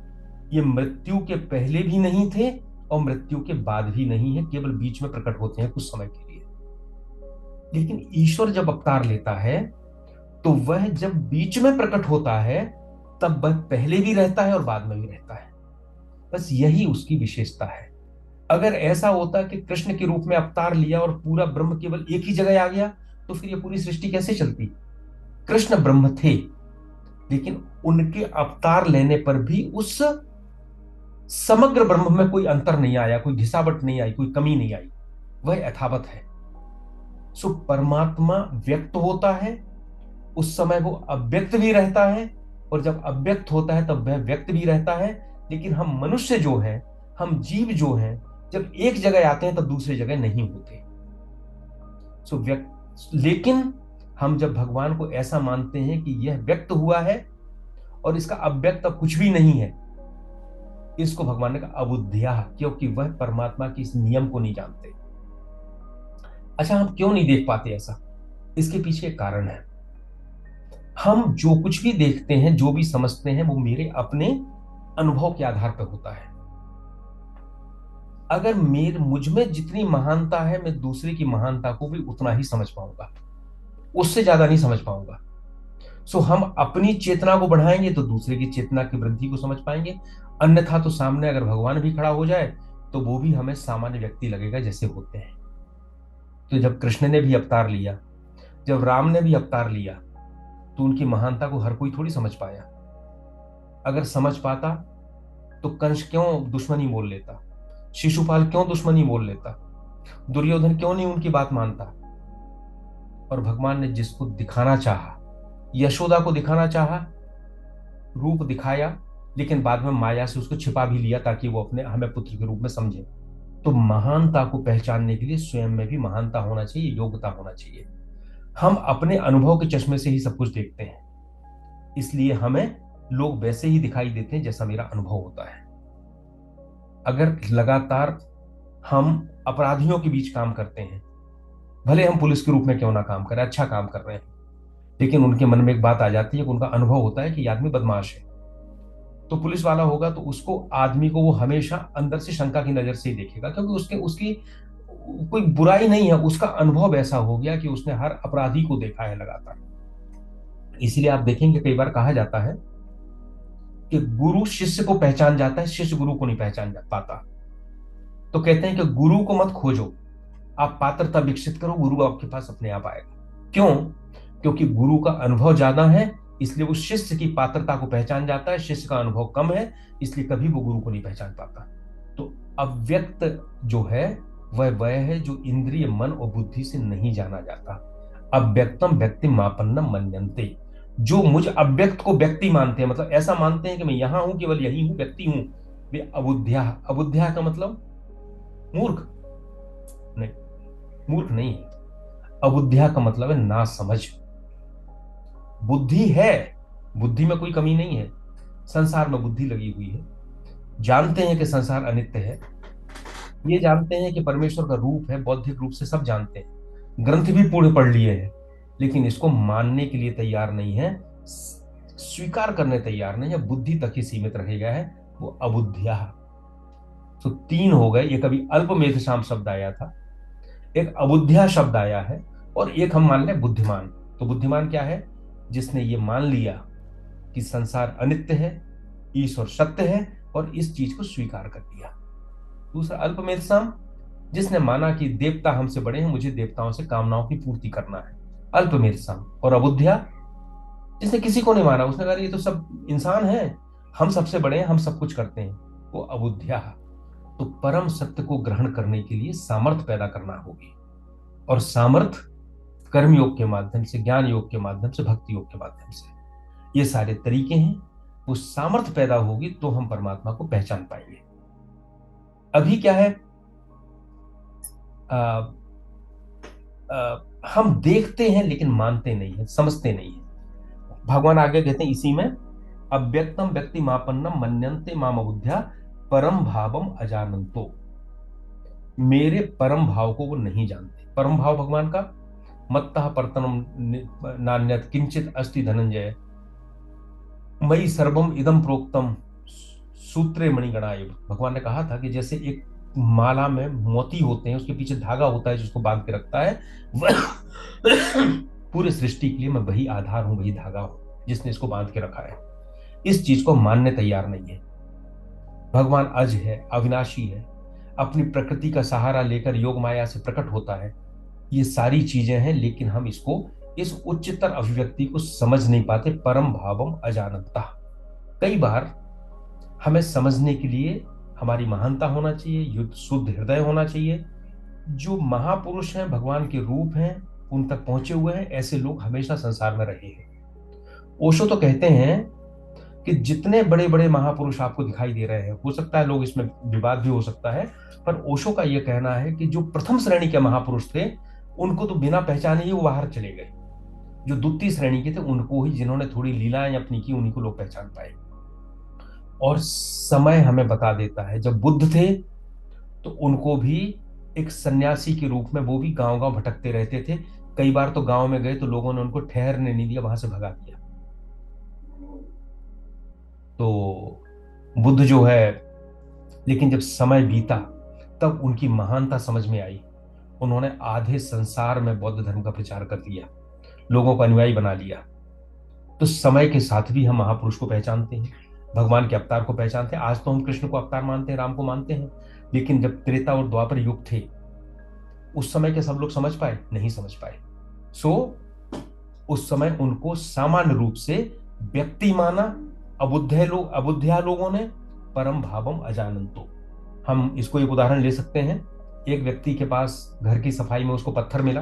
ये मृत्यु के पहले भी नहीं थे और मृत्यु के बाद भी नहीं है, केवल बीच में प्रकट होते हैं कुछ समय के लिए। लेकिन ईश्वर जब अवतार लेता है तो वह जब बीच में प्रकट होता है तब वह पहले भी रहता है और बाद में भी रहता है। बस यही उसकी विशेषता है। अगर ऐसा होता कि कृष्ण के रूप में अवतार लिया और पूरा ब्रह्म केवल एक ही जगह आ गया तो फिर ये पूरी सृष्टि कैसे चलती? कृष्ण ब्रह्म थे, लेकिन उनके अवतार लेने पर भी उस समग्र ब्रह्म में कोई अंतर नहीं आया, कोई घिसावट नहीं आई, कोई कमी नहीं आई, वह यथावत है। सो परमात्मा व्यक्त होता है, उस समय वो अव्यक्त भी रहता है, और जब अव्यक्त होता है तब वह व्यक्त भी रहता है। लेकिन हम मनुष्य जो हैं, हम जीव जो हैं, जब एक जगह आते हैं तब दूसरी जगह नहीं होते। सो व्यक्त, लेकिन हम जब भगवान को ऐसा मानते हैं कि यह व्यक्त हुआ है और इसका अव्यक्त अब कुछ भी नहीं है, इसको भगवान ने कहा अबुद्धिया, क्योंकि वह परमात्मा की इस नियम को नहीं जानते। अच्छा, हम क्यों नहीं देख पाते ऐसा? इसके पीछे एक कारण है। हम जो कुछ भी देखते हैं, जो भी समझते हैं, वो मेरे अपने अनुभव के आधार पर होता है। अगर मुझ में जितनी महानता है, मैं दूसरे की महानता को भी उतना ही समझ पाऊंगा, उससे ज्यादा नहीं समझ पाऊंगा। सो हम अपनी चेतना को बढ़ाएंगे तो दूसरे की चेतना की वृद्धि को समझ पाएंगे। अन्यथा तो सामने अगर भगवान भी खड़ा हो जाए तो वो भी हमें सामान्य व्यक्ति लगेगा जैसे होते हैं। तो जब कृष्ण ने भी अवतार लिया, जब राम ने भी अवतार लिया, तो उनकी महानता को हर कोई थोड़ी समझ पाया। अगर समझ पाता तो कंस क्यों दुश्मनी बोल लेता, शिशुपाल क्यों दुश्मनी बोल लेता, दुर्योधन क्यों नहीं उनकी बात मानता। और भगवान ने जिसको दिखाना चाहा, यशोदा को दिखाना चाहा, रूप दिखाया, लेकिन बाद में माया से उसको छिपा भी लिया ताकि वो अपने हमें पुत्र के रूप में समझे। तो महानता को पहचानने के लिए स्वयं में भी महानता होना चाहिए, योग्यता होना चाहिए। हम अपने अनुभव के चश्मे से ही सब कुछ देखते हैं, इसलिए हमें लोग वैसे ही दिखाई देते हैं जैसा मेरा अनुभव होता है। अगर लगातार हम अपराधियों के बीच काम करते हैं, भले हम पुलिस के रूप में क्यों ना काम करें, अच्छा काम कर रहे हैं, लेकिन उनके मन में एक बात आ जाती है कि उनका अनुभव होता है कि ये आदमी बदमाश है, तो पुलिस वाला होगा तो उसको, आदमी को वो हमेशा अंदर से शंका की नजर से ही देखेगा, क्योंकि उसकी कोई बुराई नहीं है, उसका अनुभव ऐसा हो गया कि उसने हर अपराधी को देखा है लगातार। इसीलिए आप देखेंगे कई बार कहा जाता है कि गुरु शिष्य को पहचान जाता है, शिष्य गुरु को नहीं पहचान पाता। तो कहते हैं कि गुरु को मत खोजो, आप पात्रता विकसित करो, गुरु आपके पास अपने आप आएगा। क्यों? क्योंकि गुरु का अनुभव ज्यादा है, इसलिए वो शिष्य की पात्रता को पहचान जाता है। शिष्य का अनुभव कम है, इसलिए कभी वो गुरु को नहीं पहचान पाता। तो अव्यक्त जो है वह है जो इंद्रिय, मन और बुद्धि से नहीं जाना जाता। अव्यक्तम व्यक्ति मापन्नम मन्यन्ते, जो मुझ अव्यक्त को व्यक्ति मानते हैं, मतलब ऐसा मानते हैं कि मैं यहां हूं, केवल यही हूं, व्यक्ति हूं, वे अबुद्ध्या। अबुद्ध्या का मतलब मूर्ख नहीं, मूर्ख नहीं है। अबुद्ध्या का मतलब है ना समझ। बुद्धि है, बुद्धि में कोई कमी नहीं है, संसार में बुद्धि लगी हुई है। जानते हैं कि संसार अनित्य है, ये जानते हैं कि परमेश्वर का रूप है, बौद्धिक रूप से सब जानते हैं, ग्रंथ भी पूरे पढ़ लिए हैं, लेकिन इसको मानने के लिए तैयार नहीं है, स्वीकार करने तैयार नहीं है, बुद्धि तक ही सीमित रह गया है, वो अबुद्ध्या। तो तीन हो गए। ये कभी अल्पमेध शाम शब्द आया था, एक अबुद्ध्या शब्द आया है, और एक हम मान लें बुद्धिमान। तो बुद्धिमान क्या है? जिसने ये मान लिया कि संसार अनित्य है, ईश्वर सत्य है, और इस चीज को स्वीकार कर लिया। दूसरा अल्पमेध साम, जिसने माना कि देवता हमसे बड़े हैं, मुझे देवताओं से कामनाओं की पूर्ति करना है, अल्पमेध साम। और अबुद्ध्या, जिसने किसी को नहीं माना, उसने कहा ये तो सब इंसान है, हम सबसे बड़े हैं, हम सब कुछ करते हैं, वो अबुद्ध्या। तो परम सत्य को ग्रहण करने के लिए सामर्थ्य पैदा करना होगी, और सामर्थ्य कर्म योग के माध्यम से, ज्ञान योग के माध्यम से, भक्ति योग के माध्यम से, ये सारे तरीके हैं। वो सामर्थ्य पैदा होगी तो हम परमात्मा को पहचान पाएंगे। अभी क्या है, हम देखते हैं लेकिन मानते नहीं है, समझते नहीं है। भगवान आगे कहते हैं इसी में, अव्यक्तम व्यक्ति मापन्नम मन्यन्ते माम अबुद्ध्या परम भावम अजानंतो, मेरे परम भाव को वो नहीं जानते। परम भाव भगवान का, मत्तः परतनम नान्यत किंचित अस्ति धनंजय, मई सर्वम इदम प्रोक्तम सूत्रे मणिगणाय। भगवान ने कहा था कि जैसे एक माला में मोती होते हैं, उसके पीछे धागा होता है जिसको बांध के रखता है, पूरे सृष्टि के लिए मैं वही आधार हूं, वही धागा हूं जिसने इसको बांध के रखा है। इस चीज को मानने तैयार नहीं है। भगवान अज है, अविनाशी है, अपनी प्रकृति का सहारा लेकर योग माया से प्रकट होता है। ये सारी चीजें हैं, लेकिन हम इसको इस उच्चतर अभिव्यक्ति को समझ नहीं पाते, परम भावम अजानता। कई बार हमें समझने के लिए हमारी महानता होना चाहिए, युद्ध शुद्ध हृदय होना चाहिए। जो महापुरुष हैं, भगवान के रूप हैं, उन तक पहुंचे हुए हैं, ऐसे लोग हमेशा संसार में रहे हैं। ओशो तो कहते हैं कि जितने बड़े बड़े महापुरुष आपको दिखाई दे रहे हैं, हो सकता है लोग इसमें विवाद भी हो सकता है, पर ओशो का यह कहना है कि जो प्रथम श्रेणी के महापुरुष थे उनको तो बिना पहचाने ही वो बाहर चले गए। जो द्वितीय श्रेणी के थे उनको ही, जिन्होंने थोड़ी लीलाएं अपनी की, उन्हीं को लोग पहचान पाए। और समय हमें बता देता है, जब बुद्ध थे तो उनको भी एक सन्यासी के रूप में वो भी गांव गांव भटकते रहते थे। कई बार तो गांव में गए तो लोगों ने उनको ठहरने नहीं दिया, वहां से भगा दिया। तो बुद्ध जो है, लेकिन जब समय बीता तब उनकी महानता समझ में आई। उन्होंने आधे संसार में बौद्ध धर्म का प्रचार कर दिया, लोगों को अनुयायी बना लिया। तो समय के साथ भी हम महापुरुष को पहचानते हैं, भगवान के अवतार को पहचानते हैं। आज तो हम कृष्ण को अवतार मानते हैं, राम को मानते हैं, लेकिन जब त्रेता और द्वापर युग थे उस समय के सब लोग समझ पाए? नहीं समझ पाए। सो उस समय उनको सामान्य रूप से व्यक्ति माना, अबुद्धिया लोगों ने, परम भावम अजानंतो। हम इसको एक उदाहरण ले सकते हैं। एक व्यक्ति के पास घर की सफाई में उसको पत्थर मिला,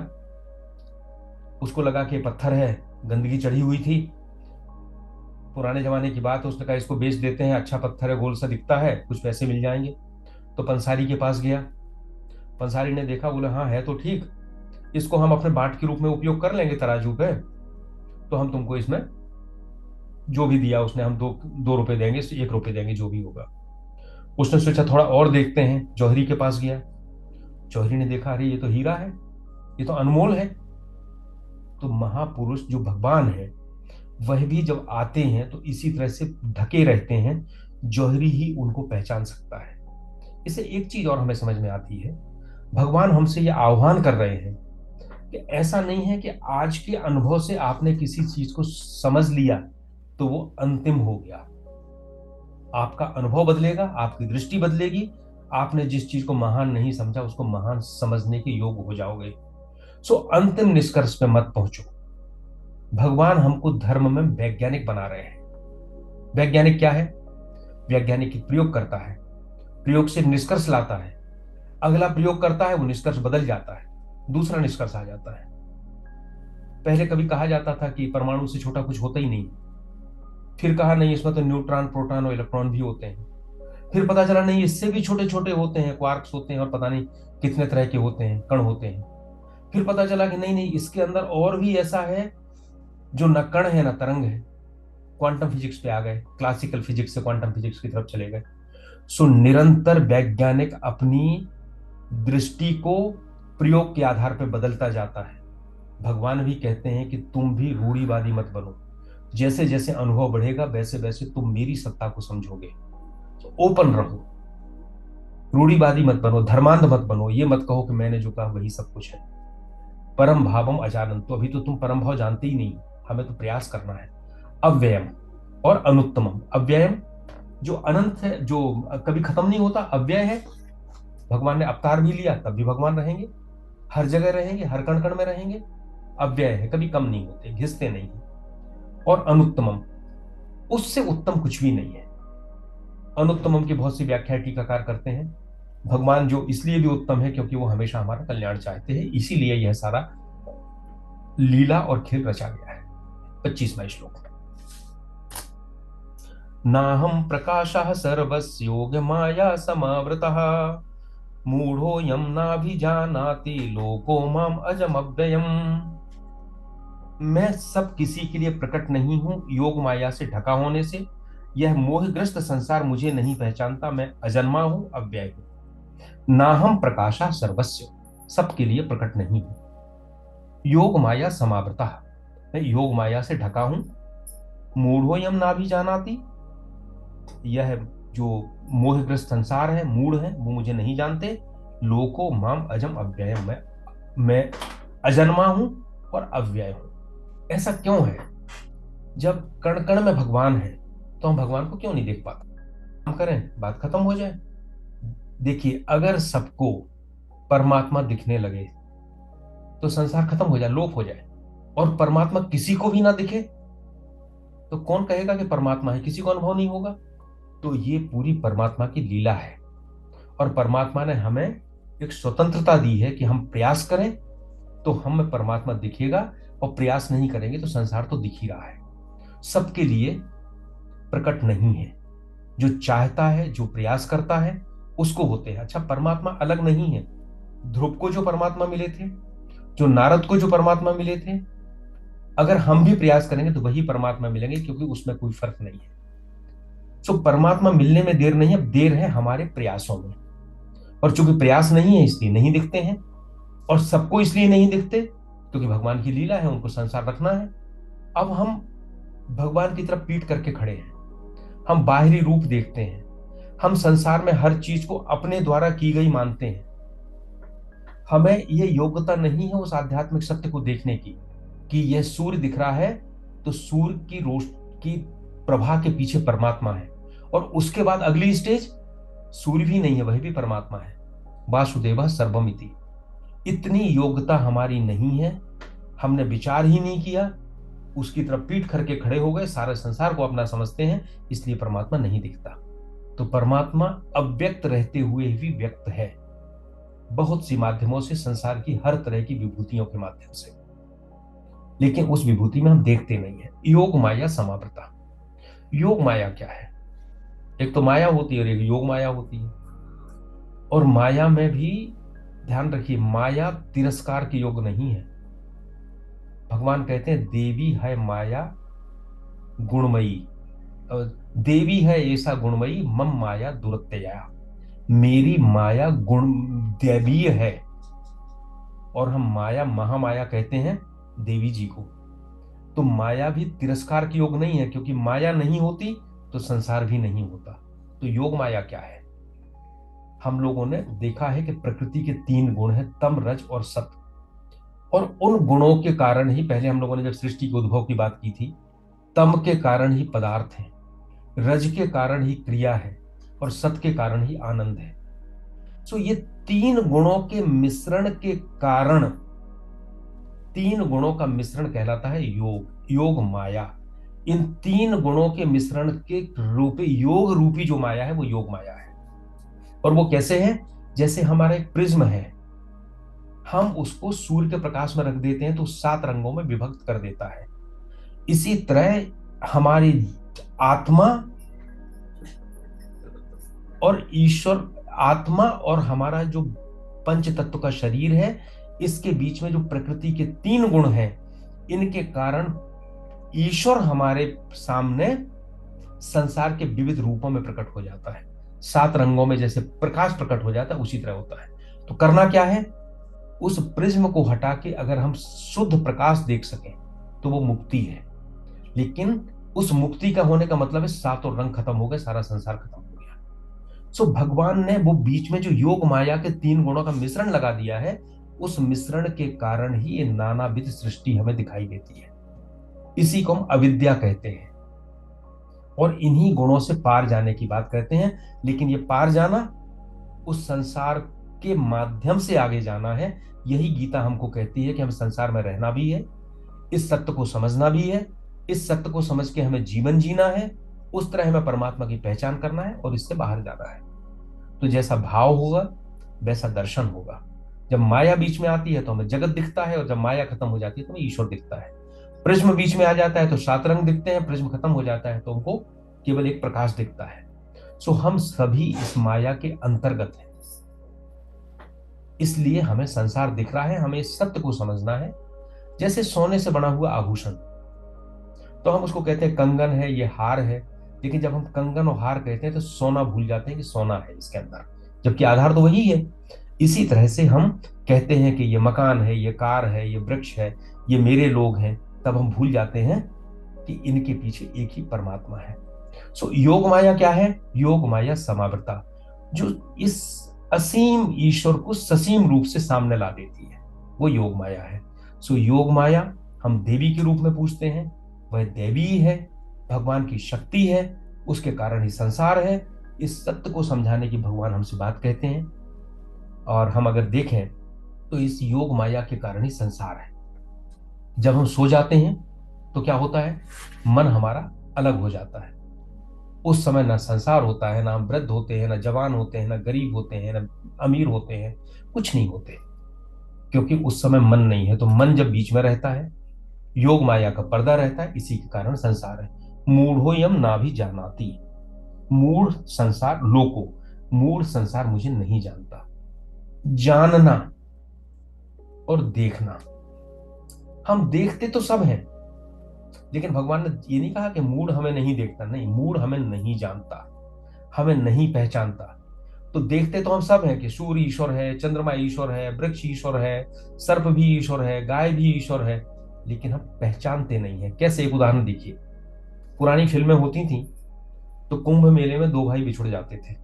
उसको लगा कि पत्थर है, गंदगी चढ़ी हुई थी, पुराने जमाने की बात है, उसने कहा इसको बेच देते हैं, अच्छा पत्थर है, गोल सा दिखता है, कुछ पैसे मिल जाएंगे। तो पंसारी के पास गया, पंसारी ने देखा, बोले हाँ है तो ठीक, इसको हम अपने बाट के रूप में उपयोग कर लेंगे तराजू पे, तो हम तुमको इसमें जो भी दिया उसने, हम 2 रुपए देंगे, 1 रुपए देंगे, जो भी होगा। उसने सोचा थोड़ा और देखते हैं, जौहरी के पास गया, जौहरी ने देखा अरे ये तो हीरा है, ये तो अनमोल है। तो महापुरुष जो भगवान है वह भी जब आते हैं तो इसी तरह से ढके रहते हैं, जौहरी ही उनको पहचान सकता है। इसे एक चीज और हमें समझ में आती है, भगवान हमसे यह आह्वान कर रहे हैं कि ऐसा नहीं है कि आज के अनुभव से आपने किसी चीज को समझ लिया तो वो अंतिम हो गया। आपका अनुभव बदलेगा, आपकी दृष्टि बदलेगी, आपने जिस चीज को महान नहीं समझा उसको महान समझने के योग्य हो जाओगे। सो अंतिम निष्कर्ष पे मत पहुंचो। भगवान हमको धर्म में वैज्ञानिक बना रहे हैं। वैज्ञानिक क्या है? वैज्ञानिक एक प्रयोग करता है, प्रयोग से निष्कर्ष लाता है, अगला प्रयोग करता है, वो निष्कर्ष बदल जाता है, दूसरा निष्कर्ष आ जाता है। पहले कभी कहा जाता था कि परमाणु से छोटा कुछ होता ही नहीं, फिर कहा नहीं इसमें तो न्यूट्रॉन, प्रोटॉन और इलेक्ट्रॉन भी होते हैं, फिर पता चला नहीं इससे भी छोटे छोटे होते हैं, क्वार्क्स होते हैं, और पता नहीं कितने तरह के होते हैं, कण होते हैं। फिर पता चला कि नहीं नहीं, इसके अंदर और भी ऐसा है जो न कण है न तरंग है। क्वांटम फिजिक्स पे आ गए, क्लासिकल फिजिक्स से क्वांटम फिजिक्स की तरफ चले गए। सो निरंतर वैज्ञानिक अपनी दृष्टि को प्रयोग के आधार पर बदलता जाता है। भगवान भी कहते हैं कि तुम भी रूढ़िवादी मत बनो, जैसे जैसे अनुभव बढ़ेगा वैसे वैसे तुम मेरी सत्ता को समझोगे। तो ओपन रहो, रूढ़िवादी मत बनो, धर्मांध मत बनो, ये मत कहो कि मैंने जो कहा वही सब कुछ है। परम भावम अजानंतो, अभी तो तुम परम भाव जानते ही नहीं, हमें तो प्रयास करना है। अव्ययम और अनुत्तमम। अव्ययम जो अनंत है, जो कभी खत्म नहीं होता, अव्यय है। भगवान ने अवतार भी लिया तब भी भगवान रहेंगे, हर जगह रहेंगे, हर कण कण में रहेंगे। अव्यय है, कभी कम नहीं होते, घिसते नहीं। और अनुत्तमम, उससे उत्तम कुछ भी नहीं है। अनुत्तमम की बहुत सी व्याख्याएं टीकाकार करते हैं। भगवान जो इसलिए भी उत्तम है क्योंकि वो हमेशा हमारा कल्याण चाहते हैं, इसीलिए यह सारा लीला और खेल रचा गया है। 25वां श्लोक। नाहं प्रकाशः सर्वस्य माया समावृतः मूढ़ोऽयं नाभिजानाति लोको माम अजमव्ययम्। मैं सब किसी के लिए प्रकट नहीं हूं, योग माया से ढका होने से यह मोहग्रस्त संसार मुझे नहीं पहचानता। मैं अजन्मा हूं, अव्यय हूं। नाहम प्रकाशा सर्वस्य, सबके लिए प्रकट नहीं हूं। योग माया समावृता, मैं योग माया से ढका हूं। मूढ़ोयम ना भी जानाति, यह जो मोहग्रस्त संसार है, मूढ़ है, वो मुझे नहीं जानते। लोको माम अजम अव्ययम, मैं अजन्मा हूं और अव्यय हूं। ऐसा क्यों है? जब कण कण में भगवान है तो हम भगवान को क्यों नहीं देख पाते? हम करें, बात खत्म हो जाए। देखिए, अगर सबको परमात्मा दिखने लगे तो संसार खत्म हो जाए, लोप हो जाए। और परमात्मा किसी को भी ना दिखे तो कौन कहेगा कि परमात्मा है? किसी को अनुभव नहीं होगा। तो ये पूरी परमात्मा की लीला है। और परमात्मा ने हमें एक स्वतंत्रता दी है कि हम प्रयास करें तो हमें परमात्मा दिखेगा, और प्रयास नहीं करेंगे तो संसार तो दिख ही रहा है। सबके लिए प्रकट नहीं है। जो चाहता है, जो प्रयास करता है, उसको होते हैं। अच्छा, परमात्मा अलग नहीं है। ध्रुव को जो परमात्मा मिले थे, जो नारद को जो परमात्मा मिले थे, अगर हम भी प्रयास करेंगे तो वही परमात्मा मिलेंगे, क्योंकि उसमें कोई फर्क नहीं है। तो परमात्मा मिलने में देर नहीं है, देर है हमारे प्रयासों में। और चूंकि प्रयास नहीं है इसलिए नहीं दिखते हैं। और सबको इसलिए नहीं दिखते क्योंकि भगवान की लीला है, उनको संसार रखना है। अब हम भगवान की तरफ पीठ करके खड़े हैं। हम बाहरी रूप देखते हैं। हम संसार में हर चीज को अपने द्वारा की गई मानते हैं। हमें यह योग्यता नहीं है उस आध्यात्मिक सत्य को देखने की कि यह सूर्य दिख रहा है तो सूर्य की रोशनी की प्रभा के पीछे परमात्मा है, और उसके बाद अगली स्टेज सूर्य भी नहीं है, वह भी परमात्मा है। वासुदेव सर्वमिति। इतनी योग्यता हमारी नहीं है। हमने विचार ही नहीं किया, उसकी तरफ पीठ करके खड़े हो गए, सारे संसार को अपना समझते हैं, इसलिए परमात्मा नहीं दिखता। तो परमात्मा अव्यक्त रहते हुए भी व्यक्त है, बहुत सी माध्यमों से, संसार की हर तरह की विभूतियों के माध्यम से। लेकिन उस विभूति में हम देखते नहीं है। योग माया समावृता। योग माया क्या है? एक तो माया होती है और एक योग माया होती है। और माया में भी ध्यान रखिए, माया तिरस्कार के योग नहीं है। भगवान कहते हैं देवी है माया गुणमयी, देवी है ऐसा गुणमयी, मम माया दुरत्यया। मेरी माया गुण दैवीय है। और हम माया महामाया कहते हैं देवी जी को। तो माया भी तिरस्कार की योग नहीं है, क्योंकि माया नहीं होती तो संसार भी नहीं होता। तो योग माया क्या है? हम लोगों ने देखा है कि प्रकृति के 3 गुण हैं, तम, रज और सत। और उन गुणों के कारण ही, पहले हम लोगों ने जब सृष्टि के उद्भव की बात की थी, तम के कारण ही पदार्थ है, रज के कारण ही क्रिया है, और सत के कारण ही आनंद है। सो ये 3 गुणों के मिश्रण के कारण, 3 गुणों का मिश्रण कहलाता है योग, योग माया। इन 3 गुणों के मिश्रण के रूपी, योग रूपी जो माया है वो योग माया है। और वो कैसे है? जैसे हमारा एक प्रिज्म है, हम उसको सूर्य के प्रकाश में रख देते हैं तो 7 रंगों में विभक्त कर देता है। इसी तरह हमारी आत्मा और ईश्वर, आत्मा और हमारा जो पंच तत्व का शरीर है, इसके बीच में जो प्रकृति के 3 गुण हैं, इनके कारण ईश्वर हमारे सामने संसार के विविध रूपों में प्रकट हो जाता है। 7 रंगों में जैसे प्रकाश प्रकट हो जाता है, उसी तरह होता है। तो करना क्या है? उस प्रिज्म को हटा के अगर हम शुद्ध प्रकाश देख सकें तो वो मुक्ति है। लेकिन उस मुक्ति का होने का मतलब है 7 रंग खत्म हो गए, सारा संसार खत्म हो गया। सो भगवान ने वो बीच में जो योग माया के 3 गुणों का मिश्रण लगा दिया है, उस मिश्रण के कारण ही ये नानाविध सृष्टि हमें दिखाई देती है। इसी को हम अविद्या कहते हैं। और इन्हीं गुणों से पार जाने की बात करते हैं। लेकिन ये पार जाना, उस संसार के माध्यम से आगे जाना है। यही गीता हमको कहती है कि हम संसार में रहना भी है, इस सत्य को समझना भी है, इस सत्य को समझ के हमें जीवन जीना है, उस तरह हमें परमात्मा की पहचान करना है और इससे बाहर जाना है। तो जैसा भाव होगा वैसा दर्शन होगा। जब माया बीच में आती है तो हमें जगत दिखता है, और जब माया खत्म हो जाती है तो हमें ईश्वर दिखता है। प्रिज्म बीच में आ जाता है तो 7 रंग दिखते हैं, प्रिज्म खत्म हो जाता है तो हमको केवल एक प्रकाश दिखता है। सो हम सभी इस माया के अंतर्गत हैं, इसलिए हमें संसार दिख रहा है। हमें इस सत्य को समझना है। जैसे सोने से बना हुआ आभूषण, तो हम उसको कहते हैं कंगन है, ये हार है। लेकिन जब हम कंगन और हार कहते हैं तो सोना भूल जाते हैं कि सोना है इसके अंदर, जबकि आधार तो वही है। इसी तरह से हम कहते हैं कि ये मकान है, ये कार है, ये वृक्ष है, ये मेरे लोग हैं, तब हम भूल जाते हैं कि इनके पीछे एक ही परमात्मा है। सो योग माया क्या है? योग माया समावृता, जो इस असीम ईश्वर को ससीम रूप से सामने ला देती है, वो योग माया है। सो योग माया हम देवी के रूप में पूछते हैं, वह देवी है, भगवान की शक्ति है, उसके कारण ही संसार है। इस सत्य को समझाने की भगवान हमसे बात कहते हैं। और हम अगर देखें तो इस योग माया के कारण ही संसार है। जब हम सो जाते हैं तो क्या होता है, मन हमारा अलग हो जाता है। उस समय ना संसार होता है, ना हम वृद्ध होते हैं, ना जवान होते हैं, ना गरीब होते हैं, ना अमीर होते हैं, कुछ नहीं होते, क्योंकि उस समय मन नहीं है। तो मन जब बीच में रहता है, योग माया का पर्दा रहता है, इसी के कारण संसार है। मूढ़ो यम ना भी जानाती, मूढ़ संसार लोको, मूढ़ संसार मुझे नहीं जानता। जानना और देखना, हम देखते तो सब हैं, लेकिन भगवान ने ये नहीं कहा कि मूढ़ हमें नहीं देखता, नहीं, मूढ़ हमें नहीं जानता, हमें नहीं पहचानता। तो देखते तो हम सब हैं कि सूर्य ईश्वर है, चंद्रमा ईश्वर है, वृक्ष ईश्वर है, सर्प भी ईश्वर है, गाय भी ईश्वर है, लेकिन हम पहचानते नहीं है। कैसे, एक उदाहरण देखिए, पुरानी फिल्में होती थी तो कुंभ मेले में दो भाई बिछुड़ जाते थे,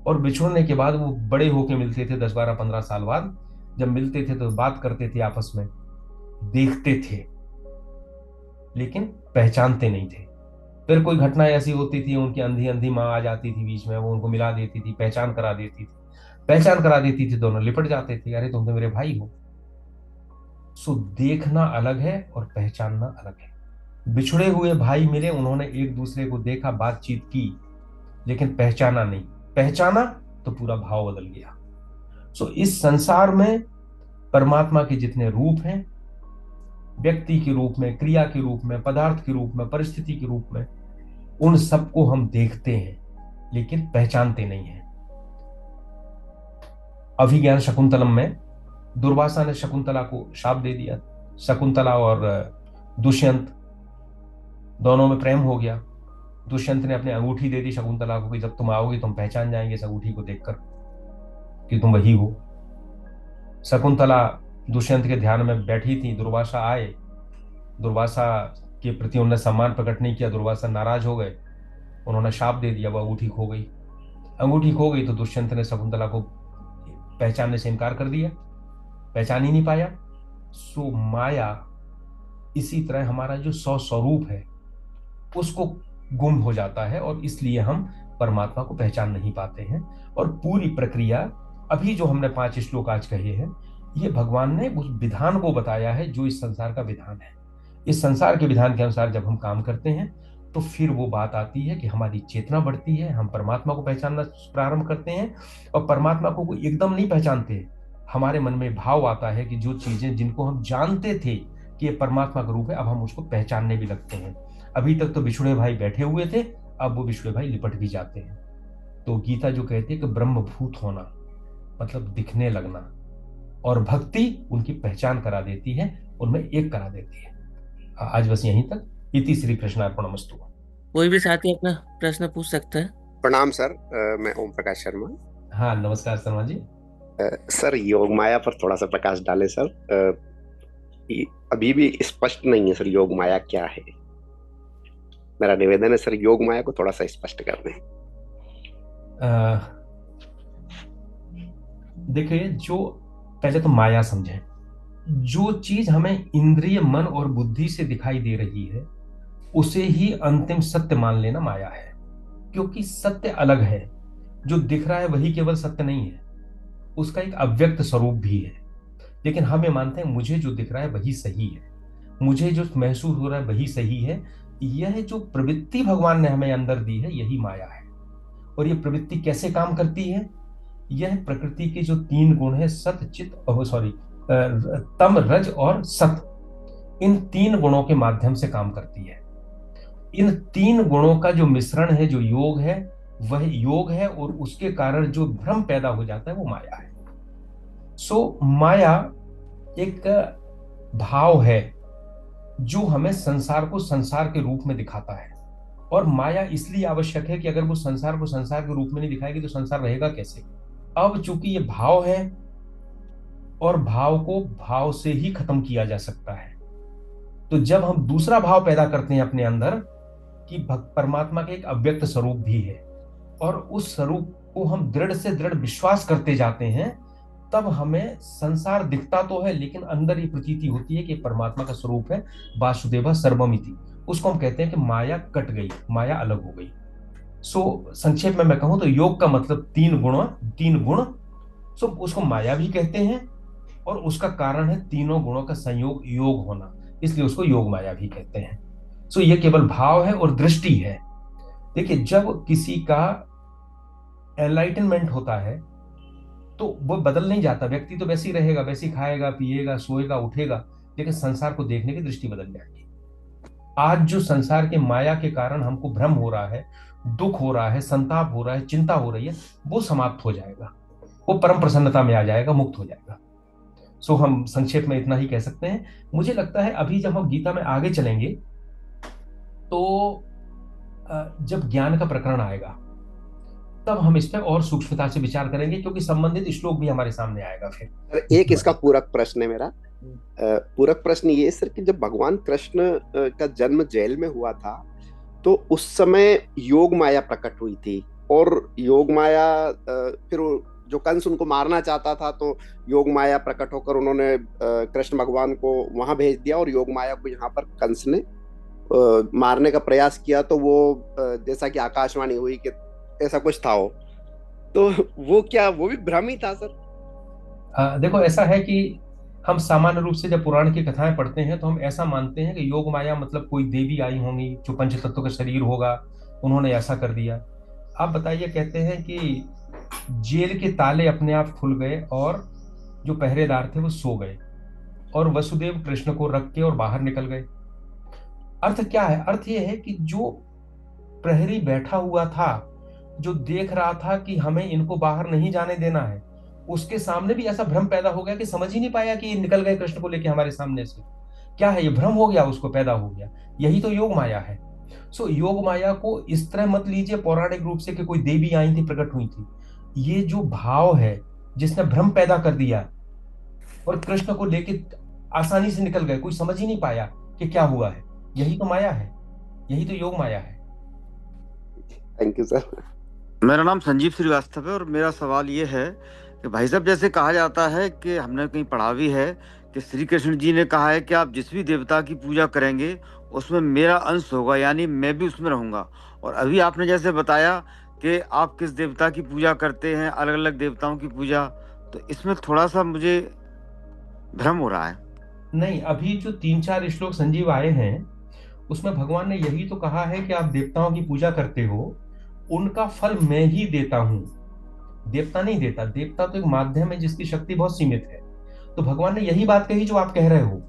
और बिछुड़ने के बाद वो बड़े होके मिलते थे, 10 12 15 साल बाद जब मिलते थे तो बात करते थे आपस में, देखते थे लेकिन पहचानते नहीं थे। फिर कोई घटना ऐसी होती थी, उनकी अंधी अंधी माँ आ जाती थी बीच में, वो उनको मिला देती थी, पहचान करा देती थी, पहचान करा देती थी, दोनों लिपट जाते थे, अरे तुम तो मेरे भाई हो। सो देखना अलग है और पहचानना अलग है। बिछड़े हुए भाई मिले, उन्होंने एक दूसरे को देखा, बातचीत की, लेकिन पहचाना नहीं। पहचाना तो पूरा भाव बदल गया। सो इस संसार में परमात्मा के जितने रूप हैं, व्यक्ति के रूप में, क्रिया के रूप में, पदार्थ के रूप में, परिस्थिति के रूप में, उन सबको हम देखते हैं लेकिन पहचानते नहीं हैं। अभिज्ञान शकुंतलम में दुर्वासा ने शकुंतला को शाप दे दिया। शकुंतला और दुष्यंत दोनों में प्रेम हो गया। दुष्यंत ने अपनी अंगूठी दे दी शकुंतला को कि जब तुम आओगी तुम पहचान जाएंगे इस अंगूठी को देखकर कि तुम वही हो। शकुंतला दुष्यंत के ध्यान में बैठी थी, दुर्वासा आए, दुर्वासा के प्रति उन्होंने सम्मान प्रकट नहीं किया, दुर्वासा नाराज हो गए, उन्होंने शाप दे दिया, वो अंगूठी खो गई। अंगूठी खो गई तो दुष्यंत ने शकुंतला को पहचानने से इनकार कर दिया, पहचान ही नहीं पाया। सो माया इसी तरह हमारा जो स्वरूप है उसको गुम हो जाता है, और इसलिए हम परमात्मा को पहचान नहीं पाते हैं। और पूरी प्रक्रिया, अभी जो हमने 5 श्लोक आज कहे हैं, ये भगवान ने उस विधान को बताया है जो इस संसार का विधान है। इस संसार के विधान के अनुसार जब हम काम करते हैं तो फिर वो बात आती है कि हमारी चेतना बढ़ती है, हम परमात्मा को पहचानना प्रारंभ करते हैं। और परमात्मा को कोई एकदम नहीं पहचानते, हमारे मन में भाव आता है कि जो चीजें जिनको हम जानते थे कि ये परमात्मा का रूप है, अब हम उसको पहचानने भी लगते हैं। अभी तक तो बिछुड़े भाई बैठे हुए थे, अब वो बिछुड़े भाई लिपट भी जाते हैं। तो गीता जो कहती है कि ब्रह्मभूत होना मतलब दिखने लगना, और भक्ति उनकी पहचान करा देती है, उनमें एक करा देती है। आज बस यहीं तक। इति श्री कृष्णार्पणमस्तु। कोई भी साथी अपना प्रश्न पूछ सकता है। प्रणाम सर। मैं ओम प्रकाश शर्मा। हाँ, नमस्कार शर्मा जी। सर, योग माया पर थोड़ा सा प्रकाश डालें सर। अभी भी स्पष्ट नहीं है सर, योग माया क्या है। मेरा निवेदन है सर, योग माया को थोड़ा सा स्पष्ट कर दें। देखिए, जो पहले तो माया समझें, जो चीज हमें इंद्रिय, मन और बुद्धि से दिखाई दे रही है उसे ही अंतिम सत्य मान लेना माया है। क्योंकि सत्य अलग है, जो दिख रहा है वही केवल सत्य नहीं है, उसका एक अव्यक्त स्वरूप भी है। लेकिन हम ये मानते हैं मुझे जो दिख रहा है वही सही है, मुझे जो महसूस हो रहा है वही सही है। यह जो प्रवृत्ति भगवान ने हमें अंदर दी है यही माया है। और ये प्रवृत्ति कैसे काम करती है? यह प्रकृति के जो 3 गुण है, सत चित तम रज और सत, इन 3 गुणों के माध्यम से काम करती है। इन 3 गुणों का जो मिश्रण है, जो योग है, वह योग है, और उसके कारण जो भ्रम पैदा हो जाता है वो माया है। सो माया एक भाव है जो हमें संसार को संसार के रूप में दिखाता है। और माया इसलिए आवश्यक है कि अगर वो संसार को संसार के रूप में नहीं दिखाएगी तो संसार रहेगा कैसे? अब चूंकि ये भाव है, और भाव को भाव से ही खत्म किया जा सकता है, तो जब हम दूसरा भाव पैदा करते हैं अपने अंदर कि परमात्मा का एक अव्यक्त स्वरूप भी है, और उस स्वरूप को हम दृढ़ से दृढ़ विश्वास करते जाते हैं, तब हमें संसार दिखता तो है लेकिन अंदर ये प्रतीति होती है कि परमात्मा का स्वरूप है, वासुदेव सर्वमिति। उसको हम कहते हैं कि माया कट गई, माया अलग हो गई। सो संक्षेप में मैं कहूं तो योग का मतलब 3 गुण, 3 गुण। उसको माया भी कहते हैं, और उसका कारण है तीनों गुणों का संयोग, योग होना। इसलिए उसको योग माया भी कहते हैं। सो ये केवल भाव है और दृष्टि है। देखिए, जब किसी का एनलाइटनमेंट होता है तो वो बदल नहीं जाता, व्यक्ति तो वैसे ही रहेगा, वैसे ही खाएगा पिएगा सोएगा उठेगा, लेकिन संसार को देखने की दृष्टि बदल जाएगी। आज जो संसार के माया के कारण हमको भ्रम हो रहा है, दुख हो रहा है, संताप हो रहा है, चिंता हो रही है, वो समाप्त हो जाएगा, वो परम प्रसन्नता में आ जाएगा, मुक्त हो जाएगा। सो हम संक्षेप में इतना ही कह सकते हैं। मुझे लगता है अभी जब हम गीता में आगे चलेंगे तो जब ज्ञान का प्रकरण आएगा तब हम इस पर और सूक्ष्मता से विचार करेंगे, क्योंकि संबंधित श्लोक भी हमारे सामने आएगा फिर। सर, एक इसका पूरक प्रश्न है मेरा। पूरक प्रश्न ये सर कि जब भगवान कृष्ण का जन्म जेल में हुआ था तो उस समय योग माया प्रकट हुई थी, और योग माया फिर जो कंस उनको मारना चाहता था तो योग माया प्रकट होकर उन्होंने कृष्ण भगवान को वहां भेज दिया, और योग माया को यहाँ पर कंस ने मारने का प्रयास किया। तो वो जैसा कि आकाशवाणी हुई कि ऐसा कुछ था हो, तो वो क्या वो भी भ्रम ही था सर? देखो, ऐसा है कि हम सामान्य रूप से जब पुराण की कथाएं पढ़ते हैं तो हम ऐसा मानते हैं कि योग माया मतलब कोई देवी आई होंगी जो पंच तत्व का शरीर होगा, उन्होंने ऐसा कर दिया। आप बताइए, कहते हैं कि जेल के ताले अपने आप खुल गए और जो पहरेदार थे वो सो गए, और वसुदेव कृष्ण को रख के और बाहर निकल गए। अर्थ क्या है? अर्थ ये है कि जो प्रहरी बैठा हुआ था, जो देख रहा था कि हमें इनको बाहर नहीं जाने देना है, उसके सामने भी ऐसा भ्रम पैदा हो गया कि समझ ही नहीं पाया कि ये निकल गए कृष्ण को लेके हमारे सामने से। क्या है ये? भ्रम हो गया, उसको पैदा हो गया। यही तो योग माया है। सो योग माया को इस तरह मत लीजिए पौराणिक रूप से कि कोई देवी आई थी प्रकट हुई थी। ये जो भाव है जिसने भ्रम पैदा कर दिया और कृष्ण को लेके आसानी से निकल गए, कोई समझ ही नहीं पाया कि क्या हुआ है, यही तो माया है, यही तो योग माया है। Thank you sir. मेरा नाम संजीव श्रीवास्तव है और मेरा सवाल ये है कि भाई साहब, जैसे कहा जाता है कि हमने कहीं पढ़ा भी है कि श्री कृष्ण जी ने कहा है कि आप जिस भी देवता की पूजा करेंगे उसमें मेरा अंश होगा, यानी मैं भी उसमें रहूंगा। और अभी आपने जैसे बताया कि आप किस देवता की पूजा करते हैं, अलग अलग देवताओं की पूजा, तो इसमें थोड़ा सा मुझे भ्रम हो रहा है। नहीं, अभी जो 3-4 श्लोक संजीव आए हैं उसमें भगवान ने यही तो कहा है कि आप देवताओं की पूजा करते हो, उनका फल मैं ही देता हूं, देवता नहीं देता। देवता तो एक माध्यम है जिसकी शक्ति बहुत सीमित है। तो भगवान ने यही बात कही जो आप कह रहे हो।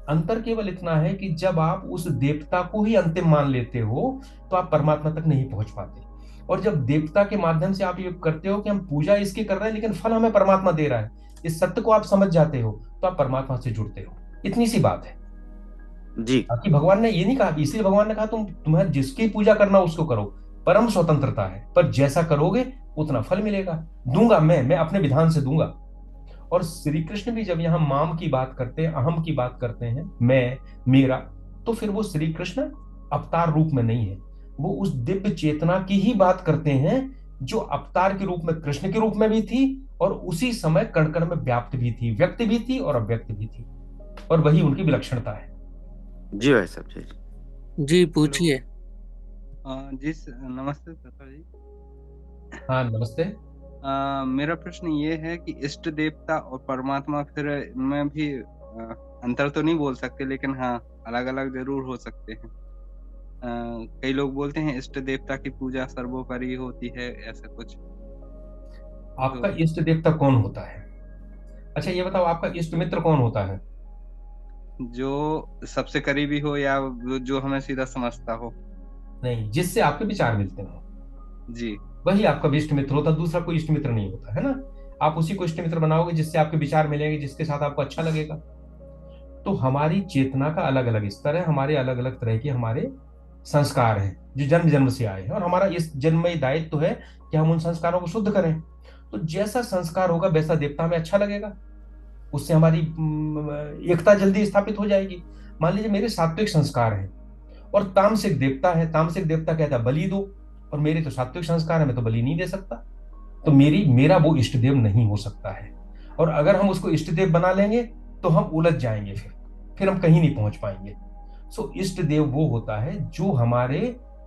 अंतर केवल इतना है कि जब आप उस देवता को ही अंतिम मान लेते हो तो आप परमात्मा तक नहीं पहुंच पाते, और जब देवता के माध्यम से आप ये करते हो कि हम पूजा इसकी कर रहे हैं लेकिन फल हमें परमात्मा दे रहा है, इस सत्य को आप समझ जाते हो तो आप परमात्मा से जुड़ते हो। इतनी सी बात है जी। बाकी भगवान ने ये नहीं कहा, इसलिए भगवान ने कहा तुम्हें जिसकी पूजा करना उसको करो, परम स्वतंत्रता है, पर जैसा करोगे उतना फल मिलेगा। दूंगा मैं अपने विधान से दूंगा। और श्री कृष्ण भी जब यहाँ माम की बात करते हैं, अहम की बात करते हैं, मैं मेरा, तो फिर वो श्री कृष्ण अवतार रूप में नहीं है, वो उस दिव्य चेतना की ही बात करते हैं जो अवतार के रूप में कृष्ण के रूप में भी थी और उसी समय कण कण में व्याप्त भी थी, व्यक्त भी थी और अव्यक्त भी थी, और वही उनकी विलक्षणता है। जी भाई साहब। जी जी पूछिए। जी नमस्ते सर जी। हाँ नमस्ते। मेरा प्रश्न ये है कि इष्ट देवता और परमात्मा, फिर इनमें भी अंतर तो नहीं बोल सकते, लेकिन हाँ अलग अलग जरूर हो सकते हैं। कई लोग बोलते हैं इष्ट देवता की पूजा सर्वोपरि होती है, ऐसा कुछ। आपका इष्ट देवता कौन होता है? अच्छा ये बताओ, आपका इष्ट मित्र कौन होता है? जो सबसे करीबी हो या जो हमें सीधा समझता हो। नहीं, जिससे आपके विचार मिलते हो जी। वही आपका भी इष्ट मित्र होता, दूसरा कोई इष्ट मित्र नहीं होता है ना। आप उसी को इष्ट मित्र बनाओगे जिससे आपके विचार मिलेंगे, जिसके साथ आपको अच्छा लगेगा। तो हमारी चेतना का अलग अलग स्तर है, हमारे अलग अलग तरह के हमारे संस्कार हैं जो जन्म जन्म से आए हैं, और हमारा इस जन्म में दायित्व तो है कि हम उन संस्कारों को शुद्ध करें। तो जैसा संस्कार होगा वैसा देवता हमें अच्छा लगेगा, उससे हमारी एकता जल्दी स्थापित हो जाएगी। मान लीजिए मेरे सात्विक संस्कार हैं और तामसिक देवता है, तामसिक देवता कहता है बलि दो, और मेरे तो सात्विक संस्कार है, मैं तो बलि नहीं दे सकता, तो मेरा वो इष्ट देव नहीं हो सकता है। और अगर हम उसको इष्ट देव बना लेंगे तो हम उलझ जाएंगे, फिर हम कहीं नहीं पहुंच पाएंगे। सो इष्ट देव वो होता है जो हमारे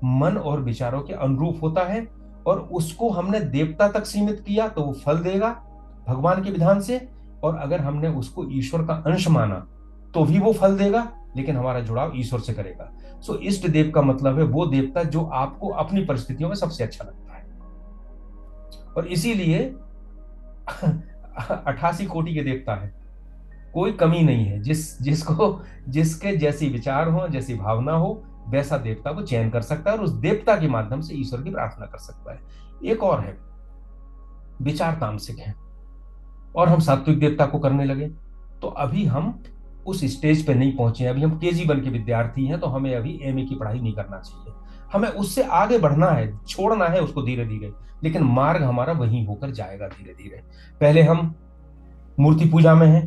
मन और विचारों के अनुरूप होता है, और उसको हमने देवता तक सीमित किया तो वो फल देगा भगवान के विधान से, और अगर हमने उसको ईश्वर का अंश माना तो भी वो फल देगा, लेकिन हमारा जुड़ाव ईश्वर से करेगा। सो इष्ट देव का मतलब है वो देवता जो आपको अपनी परिस्थितियों में सबसे अच्छा लगता है। और इसीलिए 88 कोटि के देवता है, कोई कमी नहीं है। जिसके जैसी विचार हो, जैसी भावना हो, वैसा देवता को चयन कर सकता है और उस देवता के माध्यम से ईश्वर की प्रार्थना कर सकता है। एक और है, विचार तामसिक है और हम सात्विक देवता को करने लगे, तो अभी हम उस स्टेज पे नहीं पहुंचे। अभी हम KG1 के विद्यार्थी हैं, तो हमें अभी MA की पढ़ाई नहीं करना चाहिए। हमें उससे आगे बढ़ना है, छोड़ना है उसको धीरे धीरे, लेकिन मार्ग हमारा वहीं होकर जाएगा धीरे धीरे। पहले हम मूर्ति पूजा में हैं,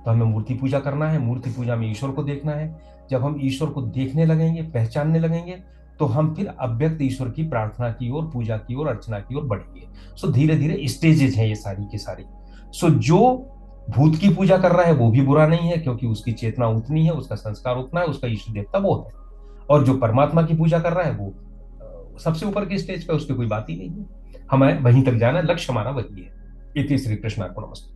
तो हमें मूर्ति पूजा करना है, मूर्ति पूजा में ईश्वर को देखना है। जब हम ईश्वर को देखने लगेंगे, पहचानने लगेंगे, तो हम फिर अव्यक्त ईश्वर की प्रार्थना की ओर, पूजा की ओर, अर्चना की ओर बढ़ेंगे। सो धीरे धीरे स्टेजेस हैं ये सारी की सारी। सो जो भूत की पूजा कर रहा है वो भी बुरा नहीं है, क्योंकि उसकी चेतना उतनी है, उसका संस्कार उतना है, उसका इष्ट देवता वो है। और जो परमात्मा की पूजा कर रहा है वो सबसे ऊपर की स्टेज पे, उसकी कोई बात ही नहीं है। हमें वहीं तक जाना, लक्ष्य हमारा वही है। इति श्री कृष्णार्पणमस्तु।